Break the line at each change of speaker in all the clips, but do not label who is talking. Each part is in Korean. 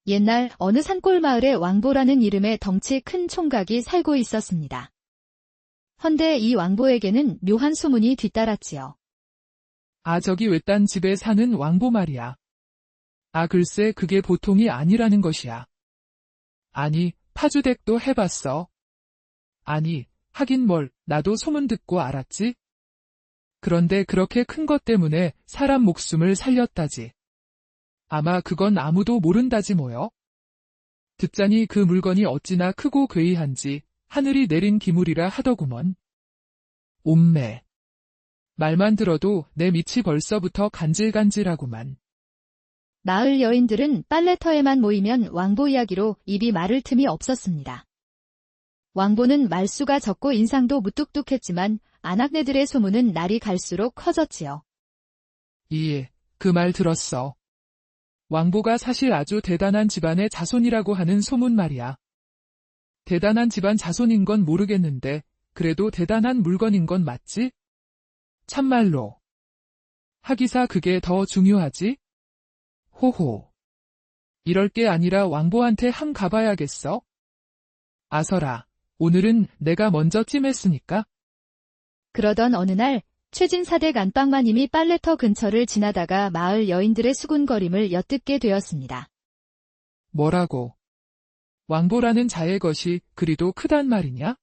옛날 어느 산골 마을에 왕보라는 이름의 덩치 큰 총각이 살고 있었습니다. 헌데 이 왕보에게는 묘한 소문이 뒤따랐지요.
아, 저기 외딴 집에 사는 왕보 말이야. 아, 글쎄 그게 보통이 아니라는 것이야. 아니, 파주댁도 해봤어. 아니, 하긴 뭘, 나도 소문 듣고 알았지? 그런데 그렇게 큰 것 때문에 사람 목숨을 살렸다지. 아마 그건 아무도 모른다지 뭐요. 듣자니 그 물건이 어찌나 크고 괴이한지 하늘이 내린 기물이라 하더구먼. 옴매. 말만 들어도 내 밑이 벌써부터 간질간질하구만.
마을 여인들은 빨래터에만 모이면 왕보 이야기로 입이 마를 틈이 없었습니다. 왕보는 말수가 적고 인상도 무뚝뚝했지만 아낙네들의 소문은 날이 갈수록 커졌지요.
예, 그 말 들었어. 왕보가 사실 아주 대단한 집안의 자손이라고 하는 소문 말이야. 대단한 집안 자손인 건 모르겠는데 그래도 대단한 물건인 건 맞지? 참말로. 하기사 그게 더 중요하지? 호호. 이럴 게 아니라 왕보한테 함 가봐야겠어. 아서라, 오늘은 내가 먼저 찜했으니까.
그러던 어느 날 최진사댁 안방마님이 빨래터 근처를 지나다가 마을 여인들의 수군거림을 엿듣게 되었습니다.
뭐라고? 왕보라는 자의 것이 그리도 크단 말이냐?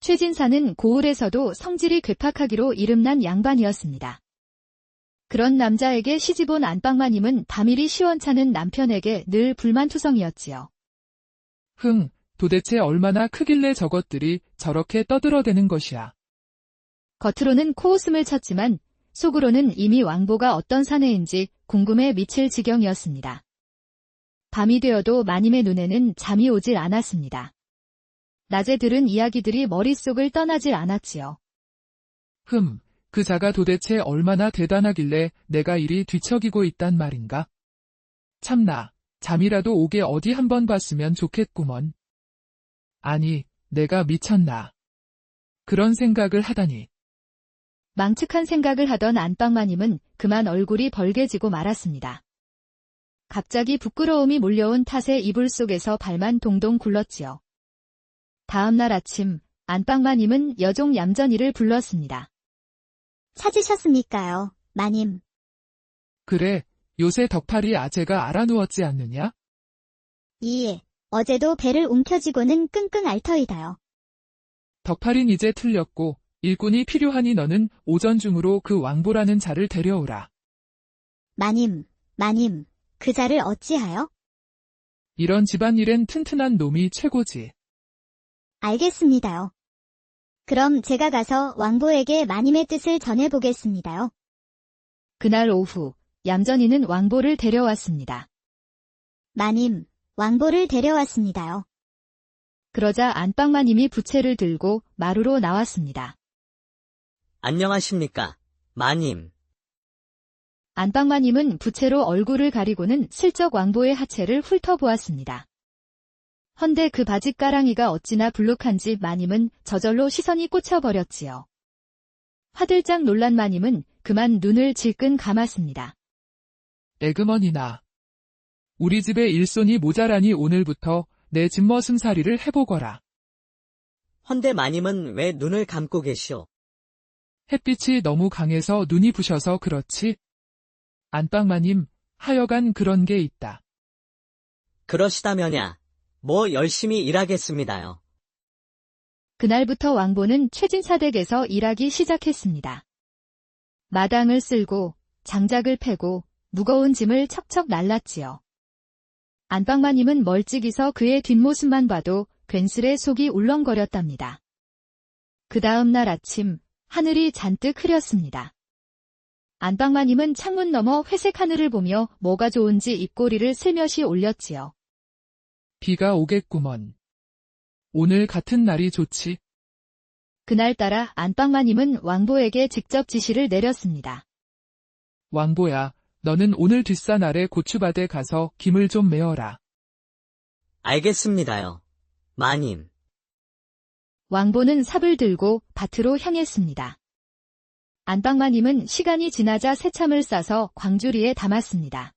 최진사는 고을에서도 성질이 괴팍하기로 이름난 양반이었습니다. 그런 남자에게 시집온 안방마님은 밤일이 시원찮은 남편에게 늘 불만투성이었지요.
도대체 얼마나 크길래 저것들이 저렇게 떠들어대는 것이야.
겉으로는 코웃음을 쳤지만 속으로는 이미 왕보가 어떤 사내인지 궁금해 미칠 지경이었습니다. 밤이 되어도 마님의 눈에는 잠이 오질 않았습니다. 낮에 들은 이야기들이 머릿속을 떠나질 않았지요.
그 자가 도대체 얼마나 대단하길래 내가 이리 뒤척이고 있단 말인가? 참나, 잠이라도 오게 어디 한번 봤으면 좋겠구먼. 아니, 내가 미쳤나. 그런 생각을 하다니.
망측한 생각을 하던 안방마님은 그만 얼굴이 벌개지고 말았습니다. 갑자기 부끄러움이 몰려온 탓에 이불 속에서 발만 동동 굴렀지요. 다음 날 아침 안방마님은 여종 얌전이를 불렀습니다.
찾으셨습니까요, 마님?
그래, 요새 덕팔이 아재가 알아누웠지 않느냐?
예, 어제도 배를 움켜쥐고는 끙끙 앓터이다요.
덕팔인 이제 틀렸고 일꾼이 필요하니 너는 오전 중으로 그 왕보라는 자를 데려오라.
마님, 그 자를 어찌하여?
이런 집안일엔 튼튼한 놈이 최고지.
알겠습니다요. 그럼 제가 가서 왕보에게 마님의 뜻을 전해보겠습니다요.
그날 오후 얌전이는 왕보를 데려왔습니다.
마님, 왕보를 데려왔습니다요.
그러자 안방마님이 부채를 들고 마루로 나왔습니다.
안녕하십니까, 마님.
안방마님은 부채로 얼굴을 가리고는 슬쩍 왕보의 하체를 훑어보았습니다. 헌데 그 바짓가랑이가 어찌나 불룩한지 마님은 저절로 시선이 꽂혀버렸지요. 화들짝 놀란 마님은 그만 눈을 질끈 감았습니다.
에그머니나. 우리 집에 일손이 모자라니 오늘부터 내 집머슴살이를 해보거라.
헌데 마님은 왜 눈을 감고 계시오?
햇빛이 너무 강해서 눈이 부셔서 그렇지. 안방마님, 하여간 그런 게 있다.
그러시다면야, 뭐 열심히 일하겠습니다요.
그날부터 왕보는 최진사댁에서 일하기 시작했습니다. 마당을 쓸고 장작을 패고 무거운 짐을 척척 날랐지요. 안방마님은 멀찍이서 그의 뒷모습만 봐도 괜스레 속이 울렁거렸답니다. 그 다음 날 아침 하늘이 잔뜩 흐렸습니다. 안방마님은 창문 너머 회색 하늘을 보며 뭐가 좋은지 입꼬리를 슬며시 올렸지요.
비가 오겠구먼. 오늘 같은 날이 좋지.
그날따라 안방마님은 왕보에게 직접 지시를 내렸습니다.
왕보야, 너는 오늘 뒷산 아래 고추밭에 가서 김을 좀 메어라.
알겠습니다요, 마님.
왕보는 삽을 들고 밭으로 향했습니다. 안방마님은 시간이 지나자 새참을 싸서 광주리에 담았습니다.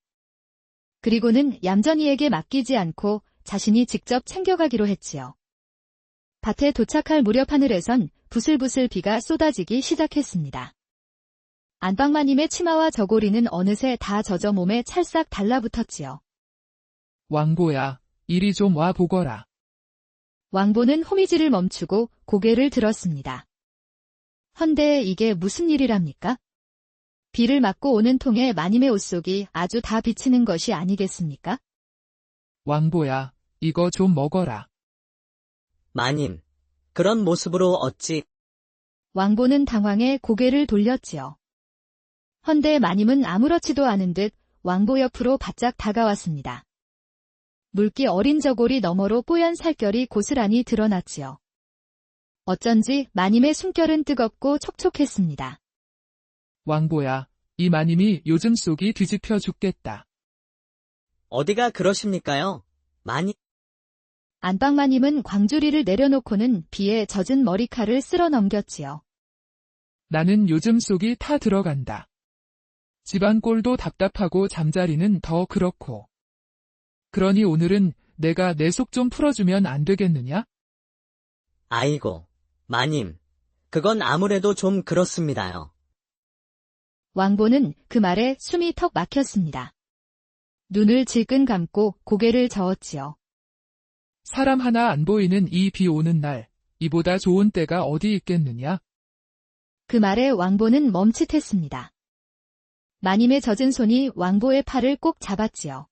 그리고는 얌전이에게 맡기지 않고 자신이 직접 챙겨가기로 했지요. 밭에 도착할 무렵 하늘에선 부슬부슬 비가 쏟아지기 시작했습니다. 안방마님의 치마와 저고리는 어느새 다 젖어 몸에 찰싹 달라붙었지요.
왕보야, 이리 좀 와 보거라.
왕보는 호미질을 멈추고 고개를 들었습니다. 헌데 이게 무슨 일이랍니까? 비를 맞고 오는 통에 마님의 옷속이 아주 다 비치는 것이 아니겠습니까?
왕보야, 이거 좀 먹어라.
마님, 그런 모습으로 어찌
왕보는 당황해 고개를 돌렸지요. 헌데 마님은 아무렇지도 않은 듯 왕보 옆으로 바짝 다가왔습니다. 물기 어린 저고리 너머로 뽀얀 살결이 고스란히 드러났지요. 어쩐지 마님의 숨결은 뜨겁고 촉촉했습니다.
왕보야, 이 마님이 요즘 속이 뒤집혀 죽겠다.
어디가 그러십니까요? 마님,
안방마님은 광주리를 내려놓고는 비에 젖은 머리칼을 쓸어 넘겼지요.
나는 요즘 속이 타 들어간다. 집안 꼴도 답답하고 잠자리는 더 그렇고. 그러니 오늘은 내가 내 속 좀 풀어주면 안 되겠느냐?
아이고, 마님, 그건 아무래도 좀 그렇습니다요.
왕보는 그 말에 숨이 턱 막혔습니다. 눈을 질끈 감고 고개를 저었지요.
사람 하나 안 보이는 이 비 오는 날, 이보다 좋은 때가 어디 있겠느냐?
그 말에 왕보는 멈칫했습니다. 마님의 젖은 손이 왕보의 팔을 꼭 잡았지요.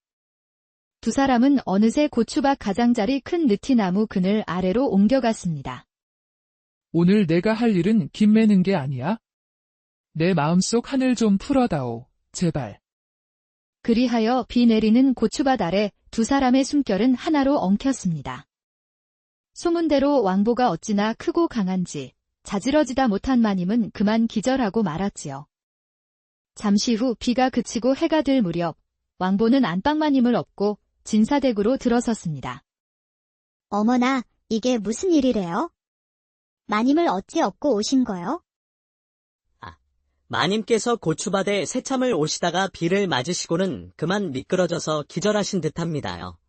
두 사람은 어느새 고추밭 가장자리 큰 느티나무 그늘 아래로 옮겨갔습니다.
오늘 내가 할 일은 김 매는 게 아니야? 내 마음속 하늘 좀 풀어다오, 제발.
그리하여 비 내리는 고추밭 아래 두 사람의 숨결은 하나로 엉켰습니다. 소문대로 왕보가 어찌나 크고 강한지 자지러지다 못한 마님은 그만 기절하고 말았지요. 잠시 후 비가 그치고 해가 들 무렵 왕보는 안방마님을 업고 진사댁으로 들어섰습니다.
어머나, 이게 무슨 일이래요? 마님을 어찌 업고 오신 거요?
마님께서 고추밭에 새참을 오시다가 비를 맞으시고는 그만 미끄러져서 기절하신 듯합니다요.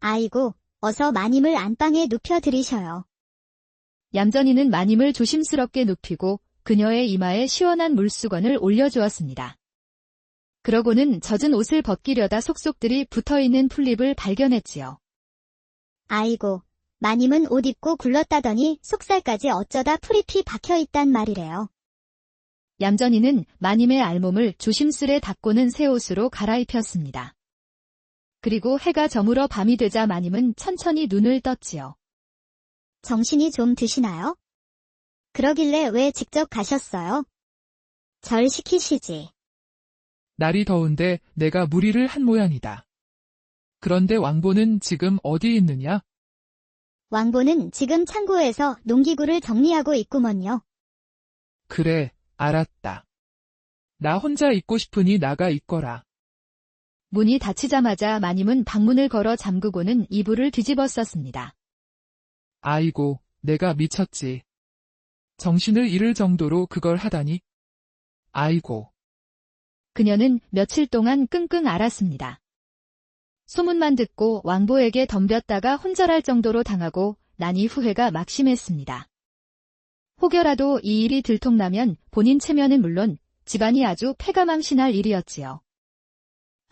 아이고, 어서 마님을 안방에 눕혀드리셔요.
얌전이는 마님을 조심스럽게 눕히고 그녀의 이마에 시원한 물수건을 올려주었습니다. 그러고는 젖은 옷을 벗기려다 속속들이 붙어있는 풀잎을 발견했지요.
아이고, 마님은 옷 입고 굴렀다더니 속살까지 어쩌다 풀잎이 박혀있단 말이래요.
얌전이는 마님의 알몸을 조심스레 닦고는 새 옷으로 갈아입혔습니다. 그리고 해가 저물어 밤이 되자 마님은 천천히 눈을 떴지요.
정신이 좀 드시나요? 그러길래 왜 직접 가셨어요? 절 시키시지.
날이 더운데 내가 무리를 한 모양이다. 그런데 왕보는 지금 어디 있느냐?
왕보는 지금 창고에서 농기구를 정리하고 있구먼요.
그래, 알았다. 나 혼자 있고 싶으니 나가 있거라.
문이 닫히자마자 마님은 방문을 걸어 잠그고는 이불을 뒤집어 썼습니다.
아이고, 내가 미쳤지. 정신을 잃을 정도로 그걸 하다니. 아이고.
그녀는 며칠 동안 끙끙 앓았습니다. 소문만 듣고 왕보에게 덤볐다가 혼절할 정도로 당하고 나니 후회가 막심했습니다. 혹여라도 이 일이 들통나면 본인 체면은 물론 집안이 아주 패가망신할 일이었지요.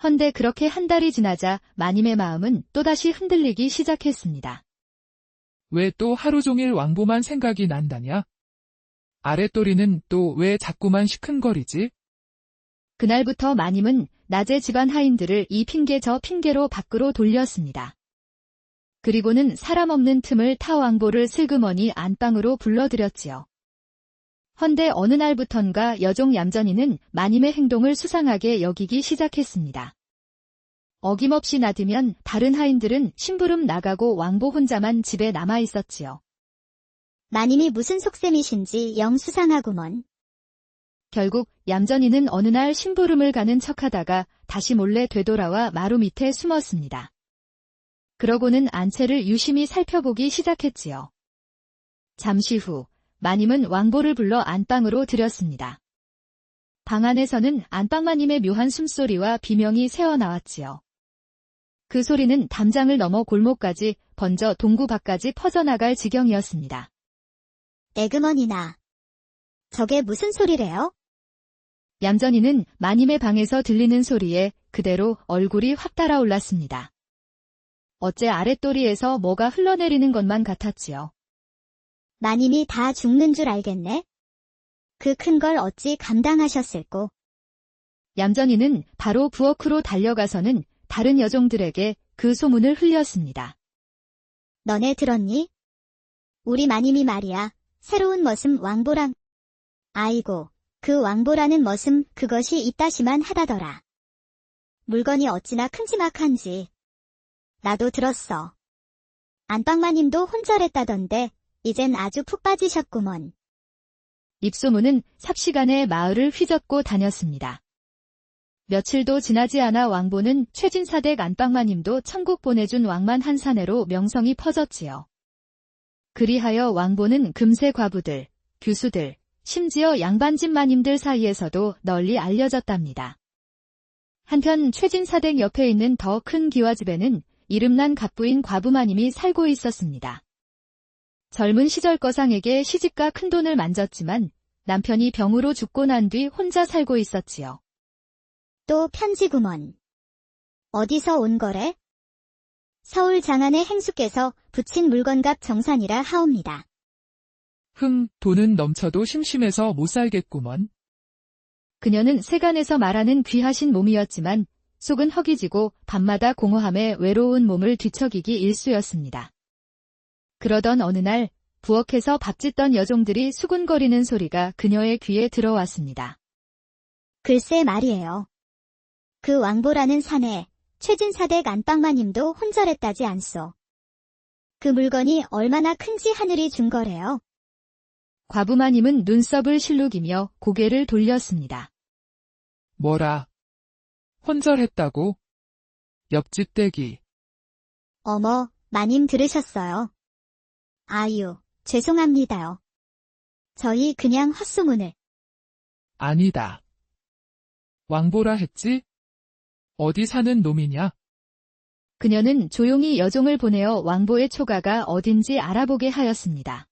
헌데 그렇게 한 달이 지나자 마님의 마음은 또다시 흔들리기 시작했습니다.
왜 또 하루 종일 왕보만 생각이 난다냐? 아랫도리는 또 왜 자꾸만 시큰거리지?
그날부터 마님은 낮에 집안 하인들을 이 핑계 저 핑계로 밖으로 돌렸습니다. 그리고는 사람 없는 틈을 타 왕보를 슬그머니 안방으로 불러들였지요. 헌데 어느 날부턴가 여종 얌전이는 마님의 행동을 수상하게 여기기 시작했습니다. 어김없이 나들면 다른 하인들은 심부름 나가고 왕보 혼자만 집에 남아 있었지요.
마님이 무슨 속셈이신지 영 수상하구먼.
결국 얌전이는 어느 날 심부름을 가는 척하다가 다시 몰래 되돌아와 마루 밑에 숨었습니다. 그러고는 안채를 유심히 살펴보기 시작했지요. 잠시 후 마님은 왕보를 불러 안방으로 들였습니다. 방 안에서는 안방마님의 묘한 숨소리와 비명이 새어나왔지요. 그 소리는 담장을 넘어 골목까지 번져 동구 밖까지 퍼져나갈 지경이었습니다.
에그머니나. 저게 무슨 소리래요?
얌전이는 마님의 방에서 들리는 소리에 그대로 얼굴이 확 달아올랐습니다. 어째 아랫도리에서 뭐가 흘러내리는 것만 같았지요.
마님이 다 죽는 줄 알겠네? 그 큰 걸 어찌 감당하셨을꼬?
얌전이는 바로 부엌으로 달려가서는 다른 여종들에게 그 소문을 흘렸습니다.
너네 들었니? 우리 마님이 말이야, 새로운 머슴 왕보랑. 아이고, 그 왕보라는 머슴 그것이 이따시만 하다더라. 물건이 어찌나 큼지막한지. 나도 들었어. 안방마님도 혼절했다던데 이젠 아주 푹 빠지셨구먼.
입소문은 삽시간에 마을을 휘젓고 다녔습니다. 며칠도 지나지 않아 왕보는 최진사댁 안방마님도 천국 보내준 왕만 한 사내로 명성이 퍼졌지요. 그리하여 왕보는 금세 과부들, 교수들, 심지어 양반집 마님들 사이에서도 널리 알려졌답니다. 한편 최진사댁 옆에 있는 더 큰 기와집에는 이름난 갑부인 과부마님이 살고 있었습니다. 젊은 시절 거상에게 시집가 큰돈을 만졌지만 남편이 병으로 죽고 난 뒤 혼자 살고 있었지요.
또 편지구먼. 어디서 온 거래? 서울 장안의 행수께서 붙인 물건값 정산이라 하옵니다.
돈은 넘쳐도 심심해서 못 살겠구먼.
그녀는 세간에서 말하는 귀하신 몸이었지만 속은 허기지고 밤마다 공허함에 외로운 몸을 뒤척이기 일쑤였습니다. 그러던 어느 날 부엌에서 밥짓던 여종들이 수군거리는 소리가 그녀의 귀에 들어왔습니다.
글쎄 말이에요. 그 왕보라는 사내, 최진사댁 안방마님도 혼절했다지 않소. 그 물건이 얼마나 큰지 하늘이 준 거래요.
과부마님은 눈썹을 실룩이며 고개를 돌렸습니다.
뭐라? 혼절했다고? 옆집 댁이.
어머, 마님 들으셨어요. 아유, 죄송합니다요. 저희 그냥 헛소문을.
아니다. 왕보라 했지? 어디 사는 놈이냐?
그녀는 조용히 여종을 보내어 왕보의 초가가 어딘지 알아보게 하였습니다.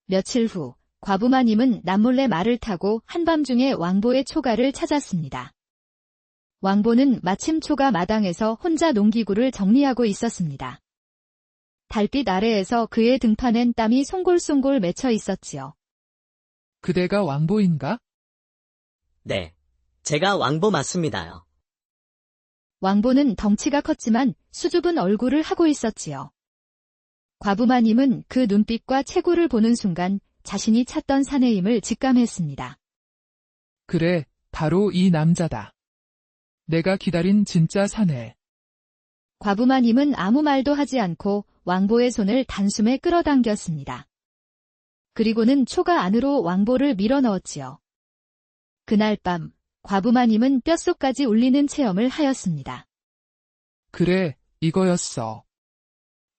며칠 후 과부마님은 남몰래 말을 타고 한밤중에 왕보의 초가를 찾았습니다. 왕보는 마침 초가 마당에서 혼자 농기구를 정리하고 있었습니다. 달빛 아래에서 그의 등판엔 땀이 송골송골 맺혀 있었지요.
그대가 왕보인가?
네, 제가 왕보 맞습니다요.
왕보는 덩치가 컸지만 수줍은 얼굴을 하고 있었지요. 과부마님은 그 눈빛과 체구를 보는 순간 자신이 찾던 사내임을 직감했습니다.
그래, 바로 이 남자다. 내가 기다린 진짜 사내.
과부마님은 아무 말도 하지 않고 왕보의 손을 단숨에 끌어당겼습니다. 그리고는 초가 안으로 왕보를 밀어넣었지요. 그날 밤 과부마님은 뼛속까지 울리는 체험을 하였습니다.
그래, 이거였어.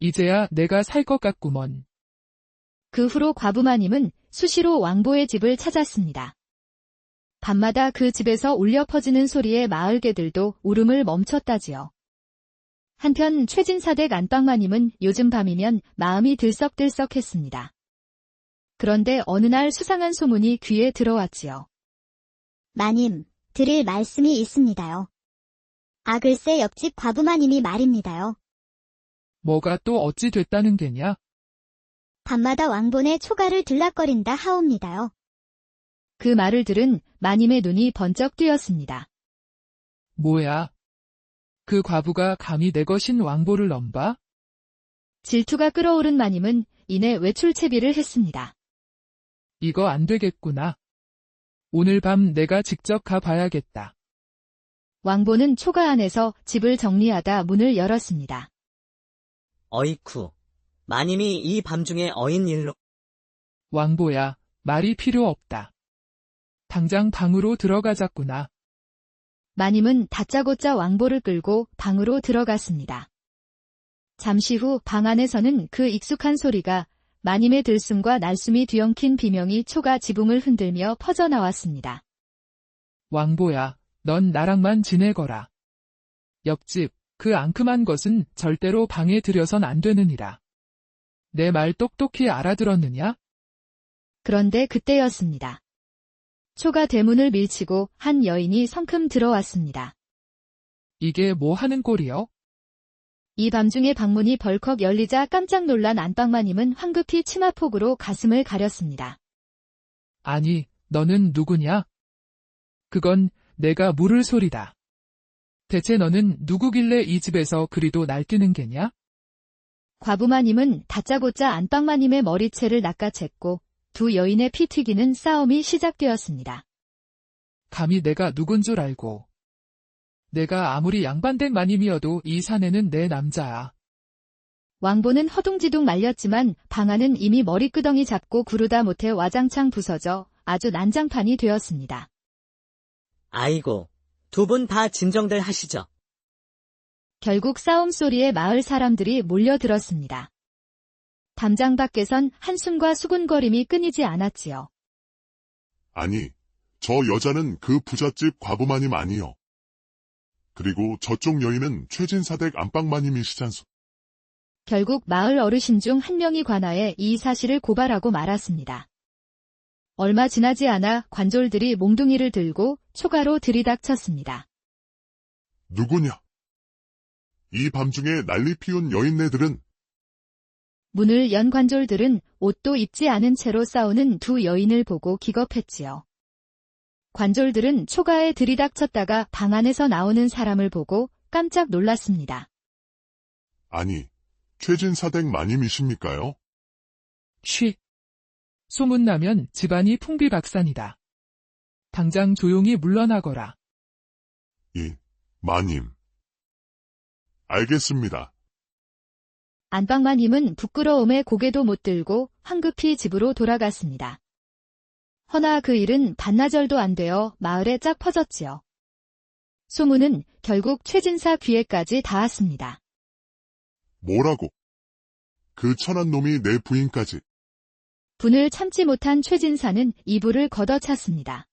이제야 내가 살 것 같구먼.
그 후로 과부마님은 수시로 왕보의 집을 찾았습니다. 밤마다 그 집에서 울려 퍼지는 소리에 마을 개들도 울음을 멈췄다지요. 한편 최진사댁 안방마님은 요즘 밤이면 마음이 들썩들썩했습니다. 그런데 어느 날 수상한 소문이 귀에 들어왔지요.
마님, 드릴 말씀이 있습니다요. 아 글쎄 옆집 과부마님이 말입니다요.
뭐가 또 어찌 됐다는 게냐?
밤마다 왕본의 초가를 들락거린다 하옵니다요.
그 말을 들은 마님의 눈이 번쩍 뜨였습니다.
뭐야? 그 과부가 감히 내 것인 왕보를 넘봐?
질투가 끓어오른 마님은 이내 외출채비를 했습니다.
이거 안 되겠구나. 오늘 밤 내가 직접 가봐야겠다.
왕보는 초가 안에서 집을 정리하다 문을 열었습니다.
어이쿠, 마님이 이 밤중에 어인 일로.
왕보야, 말이 필요 없다. 당장 방으로 들어가자꾸나.
마님은 다짜고짜 왕보를 끌고 방으로 들어갔습니다. 잠시 후 방 안에서는 그 익숙한 소리가 마님의 들숨과 날숨이 뒤엉킨 비명이 초가 지붕을 흔들며 퍼져나왔습니다.
왕보야, 넌 나랑만 지내거라. 옆집, 그 앙큼한 것은 절대로 방에 들여선 안 되느니라. 내 말 똑똑히 알아들었느냐?
그런데 그때였습니다. 초가 대문을 밀치고 한 여인이 성큼 들어왔습니다.
이게 뭐 하는 꼴이여?
이 밤중에 방문이 벌컥 열리자 깜짝 놀란 안방마님은 황급히 치마폭으로 가슴을 가렸습니다.
아니, 너는 누구냐? 그건 내가 물을 소리다. 대체 너는 누구길래 이 집에서 그리도 날뛰는 게냐?
과부마님은 다짜고짜 안방마님의 머리채를 낚아챘고 두 여인의 피 튀기는 싸움이 시작되었습니다.
감히 내가 누군 줄 알고. 내가 아무리 양반댁 마님이어도 이 사내는 내 남자야.
왕보는 허둥지둥 말렸지만 방안은 이미 머리끄덩이 잡고 구르다 못해 와장창 부서져 아주 난장판이 되었습니다.
아이고, 두 분 다 진정들 하시죠.
결국 싸움 소리에 마을 사람들이 몰려들었습니다. 담장 밖에선 한숨과 수군거림이 끊이지 않았지요.
아니, 저 여자는 그 부잣집 과부마님 아니요. 그리고 저쪽 여인은 최진사댁 안방마님이시잖소.
결국 마을 어르신 중 한 명이 관아에 이 사실을 고발하고 말았습니다. 얼마 지나지 않아 관졸들이 몽둥이를 들고 초가로 들이닥쳤습니다.
누구냐? 이 밤중에 난리 피운 여인네들은
문을 연 관졸들은 옷도 입지 않은 채로 싸우는 두 여인을 보고 기겁했지요. 관졸들은 초가에 들이닥쳤다가 방 안에서 나오는 사람을 보고 깜짝 놀랐습니다.
아니, 최진사댁 마님이십니까요?
쉬. 소문나면 집안이 풍비박산이다. 당장 조용히 물러나거라.
마님. 알겠습니다.
안방마님은 부끄러움에 고개도 못 들고 황급히 집으로 돌아갔습니다. 허나 그 일은 반나절도 안 되어 마을에 쫙 퍼졌지요. 소문은 결국 최진사 귀에까지 닿았습니다.
뭐라고? 그 천한 놈이 내 부인까지.
분을 참지 못한 최진사는 이불을 걷어찼습니다.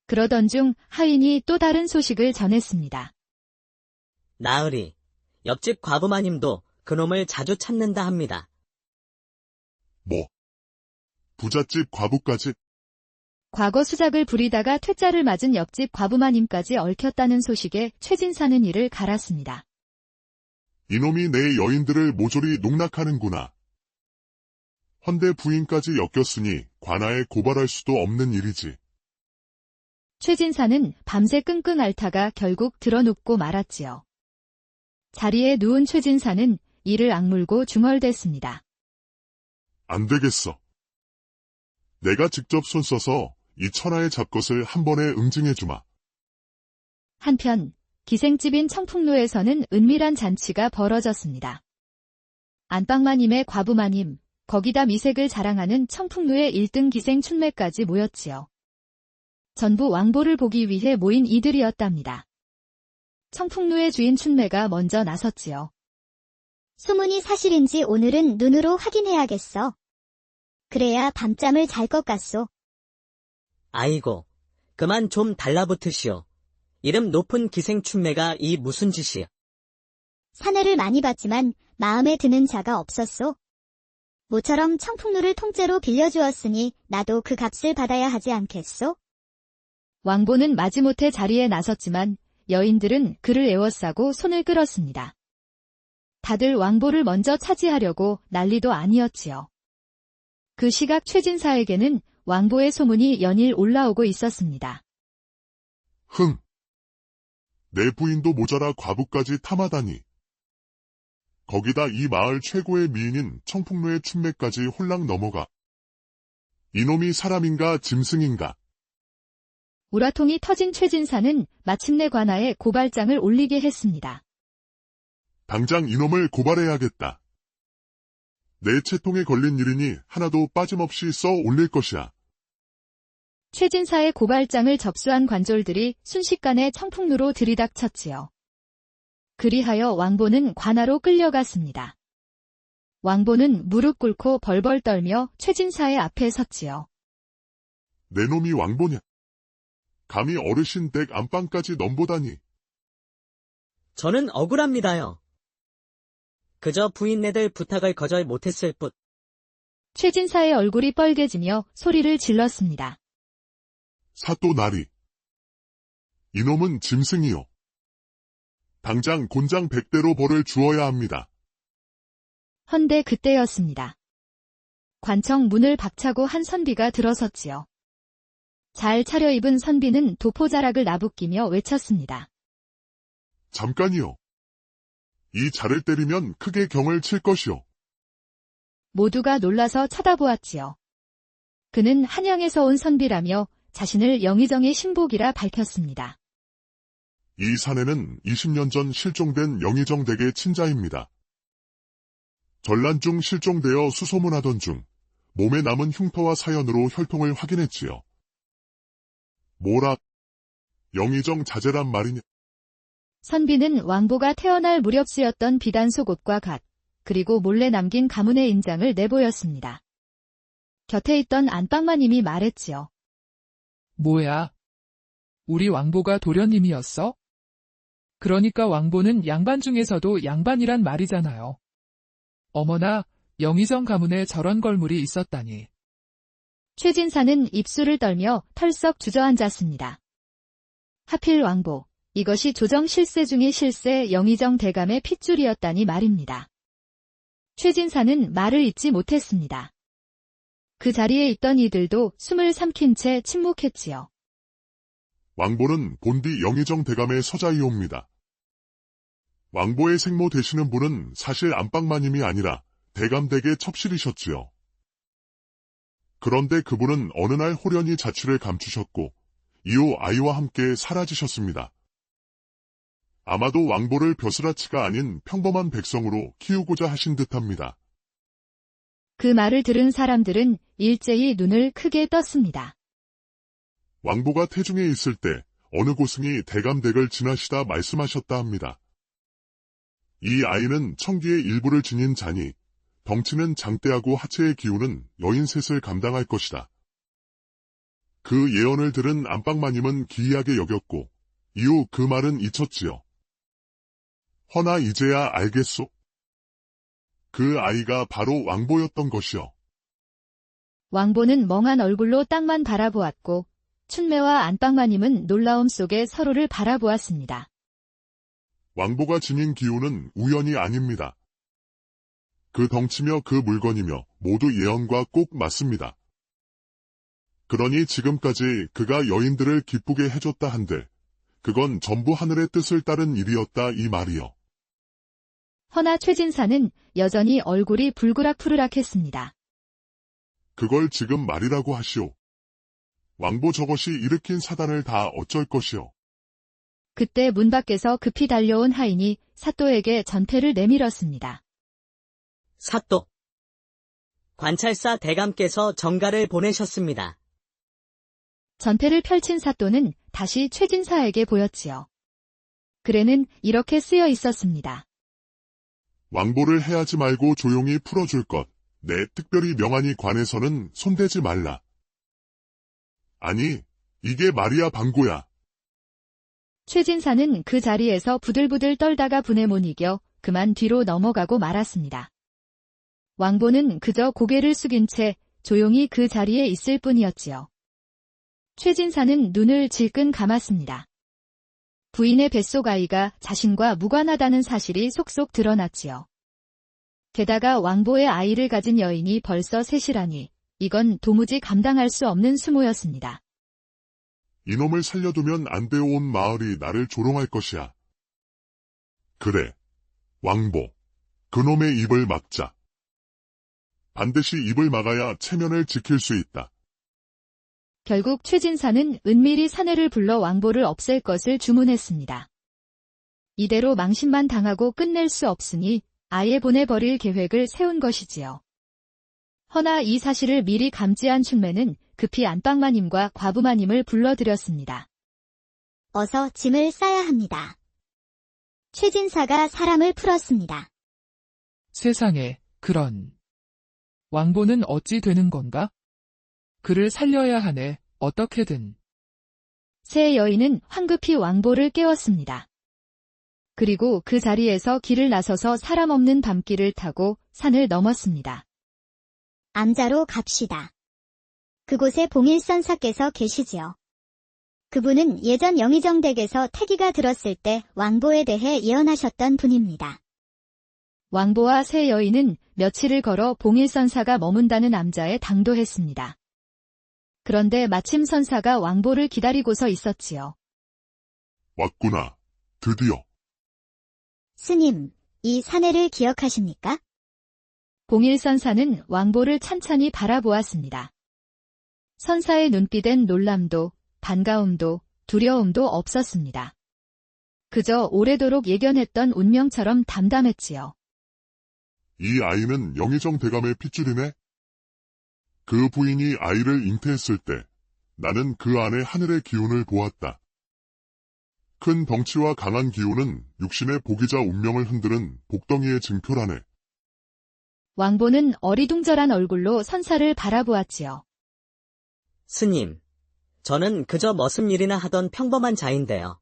그러던 중 하인이 또 다른 소식을 전했습니다.
나으리, 옆집 과부마님도 그놈을 자주 찾는다 합니다.
뭐? 부잣집 과부까지?
과거 수작을 부리다가 퇴짜를 맞은 옆집 과부마님까지 얽혔다는 소식에 최진사는 이를 갈았습니다.
이놈이 내 여인들을 모조리 농락하는구나. 헌데 부인까지 엮였으니 관아에 고발할 수도 없는 일이지.
최진사는 밤새 끙끙 앓다가 결국 드러눕고 말았지요. 자리에 누운 최진사는 이를 악물고 중얼댔습니다.
안 되겠어. 내가 직접 손 써서 이 천하의 잡것을 한 번에 응징해주마.
한편 기생집인 청풍로에서는 은밀한 잔치가 벌어졌습니다. 안방마님의 과부마님, 거기다 미색을 자랑하는 청풍로의 1등 기생 춘매까지 모였지요. 전부 왕보를 보기 위해 모인 이들이었답니다. 청풍로의 주인 춘매가 먼저 나섰지요.
소문이 사실인지 오늘은 눈으로 확인해야겠어. 그래야 밤잠을 잘 것 같소.
아이고, 그만 좀 달라붙으시오. 이름 높은 기생춘매가 이 무슨 짓이야.
사내를 많이 봤지만 마음에 드는 자가 없었소. 모처럼 청풍루를 통째로 빌려주었으니 나도 그 값을 받아야 하지 않겠소?
왕보는 마지못해 자리에 나섰지만 여인들은 그를 에워싸고 손을 끌었습니다. 다들 왕보를 먼저 차지하려고 난리도 아니었지요. 그 시각 최진사에게는 왕보의 소문이 연일 올라오고 있었습니다.
내 부인도 모자라 과부까지 탐하다니. 거기다 이 마을 최고의 미인인 청풍로의 춘매까지 홀랑 넘어가. 이놈이 사람인가 짐승인가.
우라통이 터진 최진사는 마침내 관아에 고발장을 올리게 했습니다.
당장 이놈을 고발해야겠다. 내 채통에 걸린 일이니 하나도 빠짐없이 써 올릴 것이야.
최진사의 고발장을 접수한 관졸들이 순식간에 청풍루로 들이닥쳤지요. 그리하여 왕보는 관아로 끌려갔습니다. 왕보는 무릎 꿇고 벌벌 떨며 최진사의 앞에 섰지요.
내 놈이 왕보냐? 감히 어르신 댁 안방까지 넘보다니.
저는 억울합니다요. 그저 부인네들 부탁을 거절 못했을 뿐.
최진사의 얼굴이 뻘개지며 소리를 질렀습니다.
사또 나리. 이놈은 짐승이요. 당장 곤장 100대로 벌을 주어야 합니다.
헌데 그때였습니다. 관청 문을 박차고 한 선비가 들어섰지요. 잘 차려입은 선비는 도포자락을 나부끼며 외쳤습니다.
잠깐이요. 이 자를 때리면 크게 경을 칠 것이요.
모두가 놀라서 쳐다보았지요. 그는 한양에서 온 선비라며 자신을 영의정의 신복이라 밝혔습니다.
이 사내는 20년 전 실종된 영의정 댁의 친자입니다. 전란 중 실종되어 수소문하던 중 몸에 남은 흉터와 사연으로 혈통을 확인했지요. 뭐라? 영의정 자제란 말이냐?
선비는 왕보가 태어날 무렵 쓰였던 비단 속옷과 갓, 그리고 몰래 남긴 가문의 인장을 내보였습니다. 곁에 있던 안방마님이 말했지요.
뭐야? 우리 왕보가 도련님이었어? 그러니까 왕보는 양반 중에서도 양반이란 말이잖아요. 어머나, 영의정 가문에 저런 걸물이 있었다니.
최진사는 입술을 떨며 털썩 주저앉았습니다. 하필 왕보, 이것이 조정 실세 중의 실세 영의정 대감의 핏줄이었다니 말입니다. 최진사는 말을 잇지 못했습니다. 그 자리에 있던 이들도 숨을 삼킨 채 침묵했지요.
왕보는 본디 영의정 대감의 서자이옵니다. 왕보의 생모 되시는 분은 사실 안방마님이 아니라 대감댁의 첩실이셨지요. 그런데 그분은 어느 날 호련히 자취를 감추셨고 이후 아이와 함께 사라지셨습니다. 아마도 왕보를 벼슬아치가 아닌 평범한 백성으로 키우고자 하신 듯합니다.
그 말을 들은 사람들은 일제히 눈을 크게 떴습니다.
왕보가 태중에 있을 때 어느 고승이 대감댁을 지나시다 말씀하셨다 합니다. 이 아이는 청기의 일부를 지닌 자니 덩치는 장대하고 하체의 기운은 여인 셋을 감당할 것이다. 그 예언을 들은 안방마님은 기이하게 여겼고 이후 그 말은 잊혔지요. 허나 이제야 알겠소? 그 아이가 바로 왕보였던 것이요.
왕보는 멍한 얼굴로 땅만 바라보았고 춘매와 안방마님은 놀라움 속에 서로를 바라보았습니다.
왕보가 지닌 기운은 우연이 아닙니다. 그 덩치며 그 물건이며 모두 예언과 꼭 맞습니다. 그러니 지금까지 그가 여인들을 기쁘게 해줬다 한들 그건 전부 하늘의 뜻을 따른 일이었다 이 말이요.
허나 최진사는 여전히 얼굴이 불그락푸르락했습니다.
그걸 지금 말이라고 하시오. 왕보 저것이 일으킨 사단을 다 어쩔 것이오.
그때 문 밖에서 급히 달려온 하인이 사또에게 전패를 내밀었습니다.
사또. 관찰사 대감께서 정가를 보내셨습니다.
전패를 펼친 사또는 다시 최진사에게 보였지요. 글에는 이렇게 쓰여 있었습니다.
왕보를 해하지 말고 조용히 풀어줄 것. 내 특별히 명하니 관에서는 손대지 말라. 아니, 이게 말이야 방고야.
최진사는 그 자리에서 부들부들 떨다가 분에 못 이겨 그만 뒤로 넘어가고 말았습니다. 왕보는 그저 고개를 숙인 채 조용히 그 자리에 있을 뿐이었지요. 최진사는 눈을 질끈 감았습니다. 부인의 뱃속 아이가 자신과 무관하다는 사실이 속속 드러났지요. 게다가 왕보의 아이를 가진 여인이 벌써 셋이라니 이건 도무지 감당할 수 없는 수모였습니다.
이놈을 살려두면 안 되어온 마을이 나를 조롱할 것이야. 그래, 왕보. 그놈의 입을 막자. 반드시 입을 막아야 체면을 지킬 수 있다.
결국 최진사는 은밀히 사내를 불러 왕보를 없앨 것을 주문했습니다. 이대로 망신만 당하고 끝낼 수 없으니 아예 보내버릴 계획을 세운 것이지요. 허나 이 사실을 미리 감지한 춘매는 급히 안방마님과 과부마님을 불러들였습니다.
어서 짐을 싸야 합니다. 최진사가 사람을 풀었습니다.
세상에, 그런. 왕보는 어찌 되는 건가? 그를 살려야 하네, 어떻게든.
새 여인은 황급히 왕보를 깨웠습니다. 그리고 그 자리에서 길을 나서서 사람 없는 밤길을 타고 산을 넘었습니다.
암자로 갑시다. 그곳에 봉일선사께서 계시지요. 그분은 예전 영의정 댁에서 태기가 들었을 때 왕보에 대해 예언하셨던 분입니다.
왕보와 새 여인은 며칠을 걸어 봉일선사가 머문다는 암자에 당도했습니다. 그런데 마침 선사가 왕보를 기다리고서 있었지요.
왔구나. 드디어.
스님, 이 사내를 기억하십니까?
봉일선사는 왕보를 찬찬히 바라보았습니다. 선사의 눈빛엔 놀람도, 반가움도, 두려움도 없었습니다. 그저 오래도록 예견했던 운명처럼 담담했지요.
이 아이는 영의정 대감의 핏줄이네? 그 부인이 아이를 잉태했을 때 나는 그 안에 하늘의 기운을 보았다. 큰 덩치와 강한 기운은 육신의 복이자 운명을 흔드는 복덩이의 증표라네.
왕보는 어리둥절한 얼굴로 선사를 바라보았지요.
스님, 저는 그저 머슴일이나 하던 평범한 자인데요.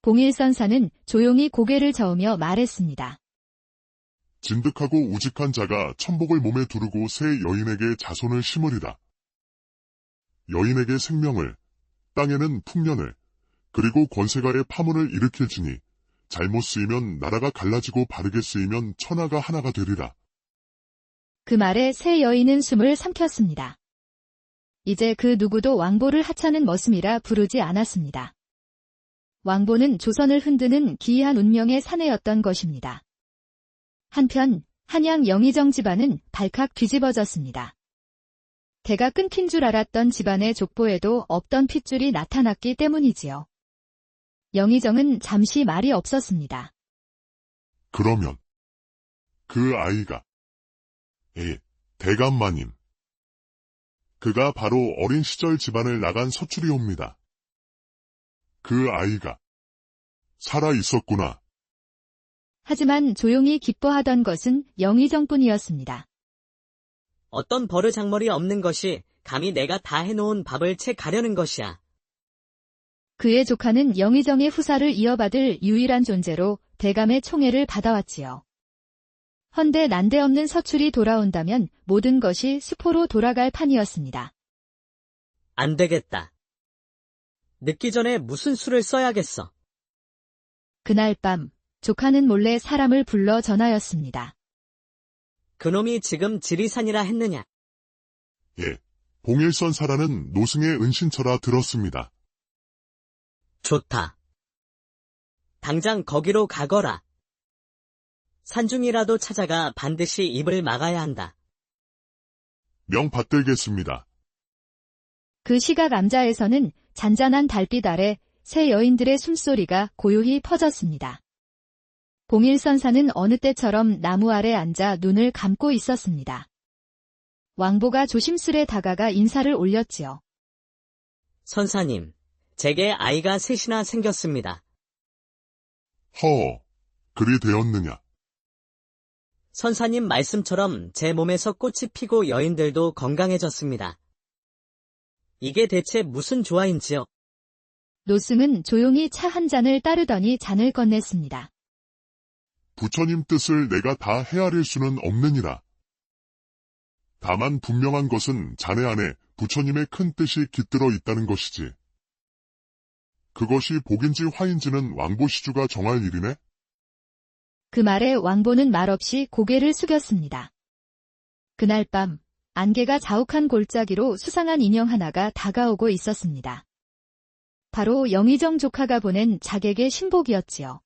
봉일선사는 조용히 고개를 저으며 말했습니다.
진득하고 우직한 자가 천복을 몸에 두르고 새 여인에게 자손을 심으리라. 여인에게 생명을, 땅에는 풍년을, 그리고 권세가의 파문을 일으킬지니 잘못 쓰이면 나라가 갈라지고 바르게 쓰이면 천하가 하나가 되리라.
그 말에 새 여인은 숨을 삼켰습니다. 이제 그 누구도 왕보를 하찮은 머슴이라 부르지 않았습니다. 왕보는 조선을 흔드는 기이한 운명의 사내였던 것입니다. 한편 한양 영의정 집안은 발칵 뒤집어졌습니다. 대가 끊긴 줄 알았던 집안의 족보에도 없던 핏줄이 나타났기 때문이지요. 영의정은 잠시 말이 없었습니다.
그러면 그 아이가 대감마님. 그가 바로 어린 시절 집안을 나간 서출이옵니다. 그 아이가 살아 있었구나.
하지만 조용히 기뻐하던 것은 영의정뿐이었습니다.
어떤 버르장머리 없는 것이 감히 내가 다 해놓은 밥을 채 가려는 것이야.
그의 조카는 영의정의 후사를 이어받을 유일한 존재로 대감의 총애를 받아왔지요. 헌데 난데없는 서출이 돌아온다면 모든 것이 수포로 돌아갈 판이었습니다.
안 되겠다. 늦기 전에 무슨 수를 써야겠어.
그날 밤 조카는 몰래 사람을 불러 전하였습니다.
그놈이 지금 지리산이라 했느냐?
예, 봉일선사라는 노승의 은신처라 들었습니다.
좋다. 당장 거기로 가거라. 산중이라도 찾아가 반드시 입을 막아야 한다.
명 받들겠습니다.
그 시각 암자에서는 잔잔한 달빛 아래 새 여인들의 숨소리가 고요히 퍼졌습니다. 봉일선사는 어느 때처럼 나무 아래 앉아 눈을 감고 있었습니다. 왕보가 조심스레 다가가 인사를 올렸지요.
선사님, 제게 아이가 셋이나 생겼습니다.
그리 되었느냐?
선사님 말씀처럼 제 몸에서 꽃이 피고 여인들도 건강해졌습니다. 이게 대체 무슨 조화인지요?
노승은 조용히 차 한 잔을 따르더니 잔을 건넸습니다.
부처님 뜻을 내가 다 헤아릴 수는 없느니라. 다만 분명한 것은 자네 안에 부처님의 큰 뜻이 깃들어 있다는 것이지. 그것이 복인지 화인지는 왕보시주가 정할 일이네?
그 말에 왕보는 말없이 고개를 숙였습니다. 그날 밤 안개가 자욱한 골짜기로 수상한 인형 하나가 다가오고 있었습니다. 바로 영의정 조카가 보낸 자객의 신복이었지요.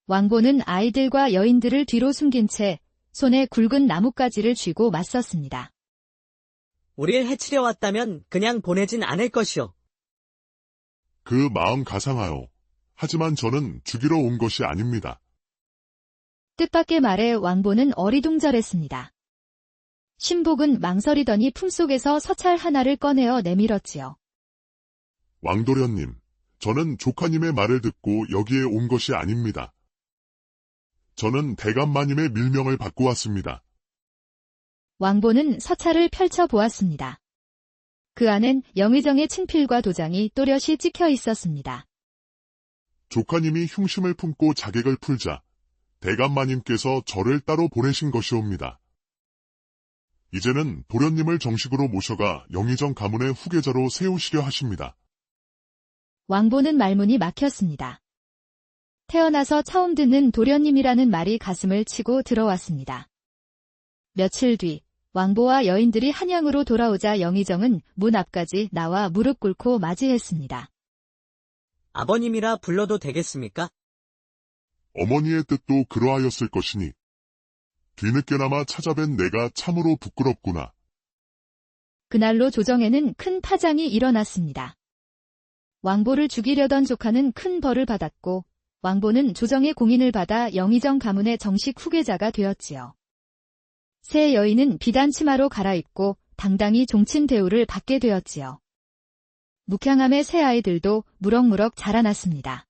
왕보는 아이들과 여인들을 뒤로 숨긴 채 손에 굵은 나뭇가지를 쥐고 맞섰습니다.
우릴 해치려 왔다면 그냥 보내진 않을 것이오.
그 마음 가상하여. 하지만 저는 죽이러 온 것이 아닙니다.
뜻밖의 말에 왕보는 어리둥절했습니다. 신복은 망설이더니 품속에서 서찰 하나를 꺼내어 내밀었지요.
왕도련님, 저는 조카님의 말을 듣고 여기에 온 것이 아닙니다. 저는 대감마님의 밀명을 받고 왔습니다.
왕보는 서찰을 펼쳐 보았습니다. 그 안엔 영의정의 친필과 도장이 또렷이 찍혀 있었습니다.
조카님이 흉심을 품고 자객을 풀자 대감마님께서 저를 따로 보내신 것이옵니다. 이제는 도련님을 정식으로 모셔가 영의정 가문의 후계자로 세우시려 하십니다.
왕보는 말문이 막혔습니다. 태어나서 처음 듣는 도련님이라는 말이 가슴을 치고 들어왔습니다. 며칠 뒤 왕보와 여인들이 한양으로 돌아오자 영의정은 문 앞까지 나와 무릎 꿇고 맞이했습니다.
아버님이라 불러도 되겠습니까?
어머니의 뜻도 그러하였을 것이니 뒤늦게나마 찾아뵌 내가 참으로 부끄럽구나.
그날로 조정에는 큰 파장이 일어났습니다. 왕보를 죽이려던 조카는 큰 벌을 받았고 왕보는 조정의 공인을 받아 영의정 가문의 정식 후계자가 되었지요. 새 여인은 비단 치마로 갈아입고 당당히 종친 대우를 받게 되었지요. 묵향함의 새 아이들도 무럭무럭 자라났습니다.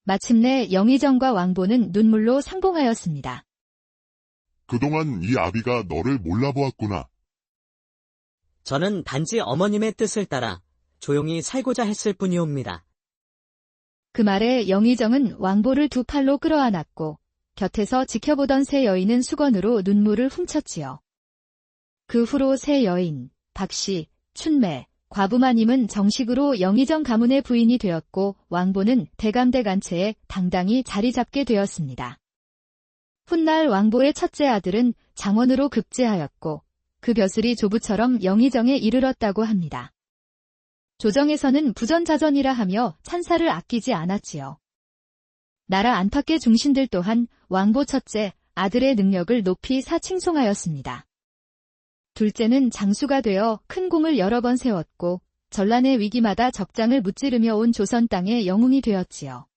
마침내 영의정과 왕보는 눈물로 상봉하였습니다.
그동안 이 아비가 너를 몰라보았구나.
저는 단지 어머님의 뜻을 따라 조용히 살고자 했을 뿐이옵니다.
그 말에 영의정은 왕보를 두 팔로 끌어안았고 곁에서 지켜보던 새 여인은 수건으로 눈물을 훔쳤지요. 그 후로 새 여인, 박씨, 춘매, 과부마님은 정식으로 영의정 가문의 부인이 되었고 왕보는 대감대간체에 당당히 자리 잡게 되었습니다. 훗날 왕보의 첫째 아들은 장원으로 급제하였고 그 벼슬이 조부처럼 영의정에 이르렀다고 합니다. 조정에서는 부전자전이라 하며 찬사를 아끼지 않았지요. 나라 안팎의 중신들 또한 왕보 첫째 아들의 능력을 높이 사칭송하였습니다. 둘째는 장수가 되어 큰 공을 여러 번 세웠고 전란의 위기마다 적장을 무찌르며 온 조선 땅의 영웅이 되었지요.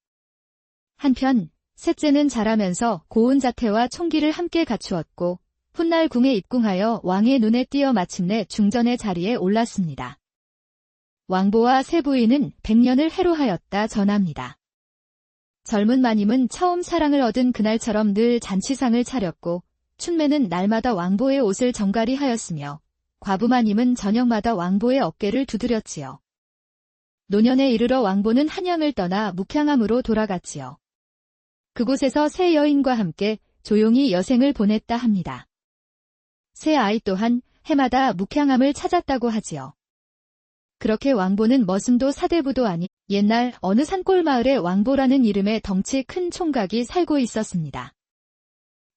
한편 셋째는 자라면서 고운 자태와 총기를 함께 갖추었고 훗날 궁에 입궁하여 왕의 눈에 띄어 마침내 중전의 자리에 올랐습니다. 왕보와 새 부인은 100년을 해로하였다 전합니다. 젊은 마님은 처음 사랑을 얻은 그날처럼 늘 잔치상을 차렸고 춘매는 날마다 왕보의 옷을 정갈이 하였으며 과부마님은 저녁마다 왕보의 어깨를 두드렸지요. 노년에 이르러 왕보는 한양을 떠나 묵향함으로 돌아갔지요. 그곳에서 새 여인과 함께 조용히 여생을 보냈다 합니다. 새 아이 또한 해마다 묵향함을 찾았다고 하지요. 그렇게 왕보는 머슴도 사대부도 아닌 옛날 어느 산골 마을에 왕보라는 이름의 덩치 큰 총각이 살고 있었습니다.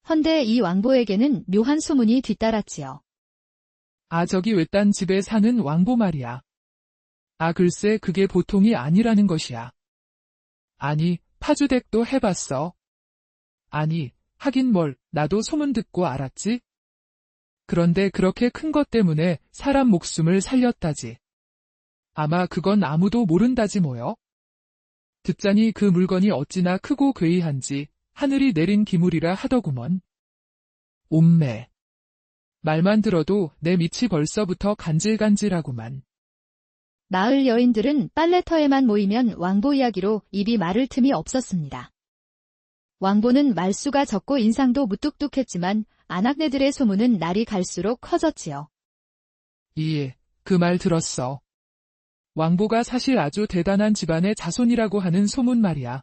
헌데 이 왕보에게는 묘한 소문이 뒤따랐지요.
아, 저기 외딴 집에 사는 왕보 말이야. 아, 글쎄 그게 보통이 아니라는 것이야. 아니, 파주댁도 해봤어. 아니, 하긴 뭘, 나도 소문 듣고 알았지. 그런데 그렇게 큰 것 때문에 사람 목숨을 살렸다지. 아마 그건 아무도 모른다지 뭐요. 듣자니 그 물건이 어찌나 크고 괴이한지 하늘이 내린 기물이라 하더구먼. 옴매. 말만 들어도 내 밑이 벌써부터 간질간질하구만.
마을 여인들은 빨래터에만 모이면 왕보 이야기로 입이 마를 틈이 없었습니다. 왕보는 말수가 적고 인상도 무뚝뚝했지만 아낙네들의 소문은 날이 갈수록 커졌지요.
예, 그 말 들었어. 왕보가 사실 아주 대단한 집안의 자손이라고 하는 소문 말이야.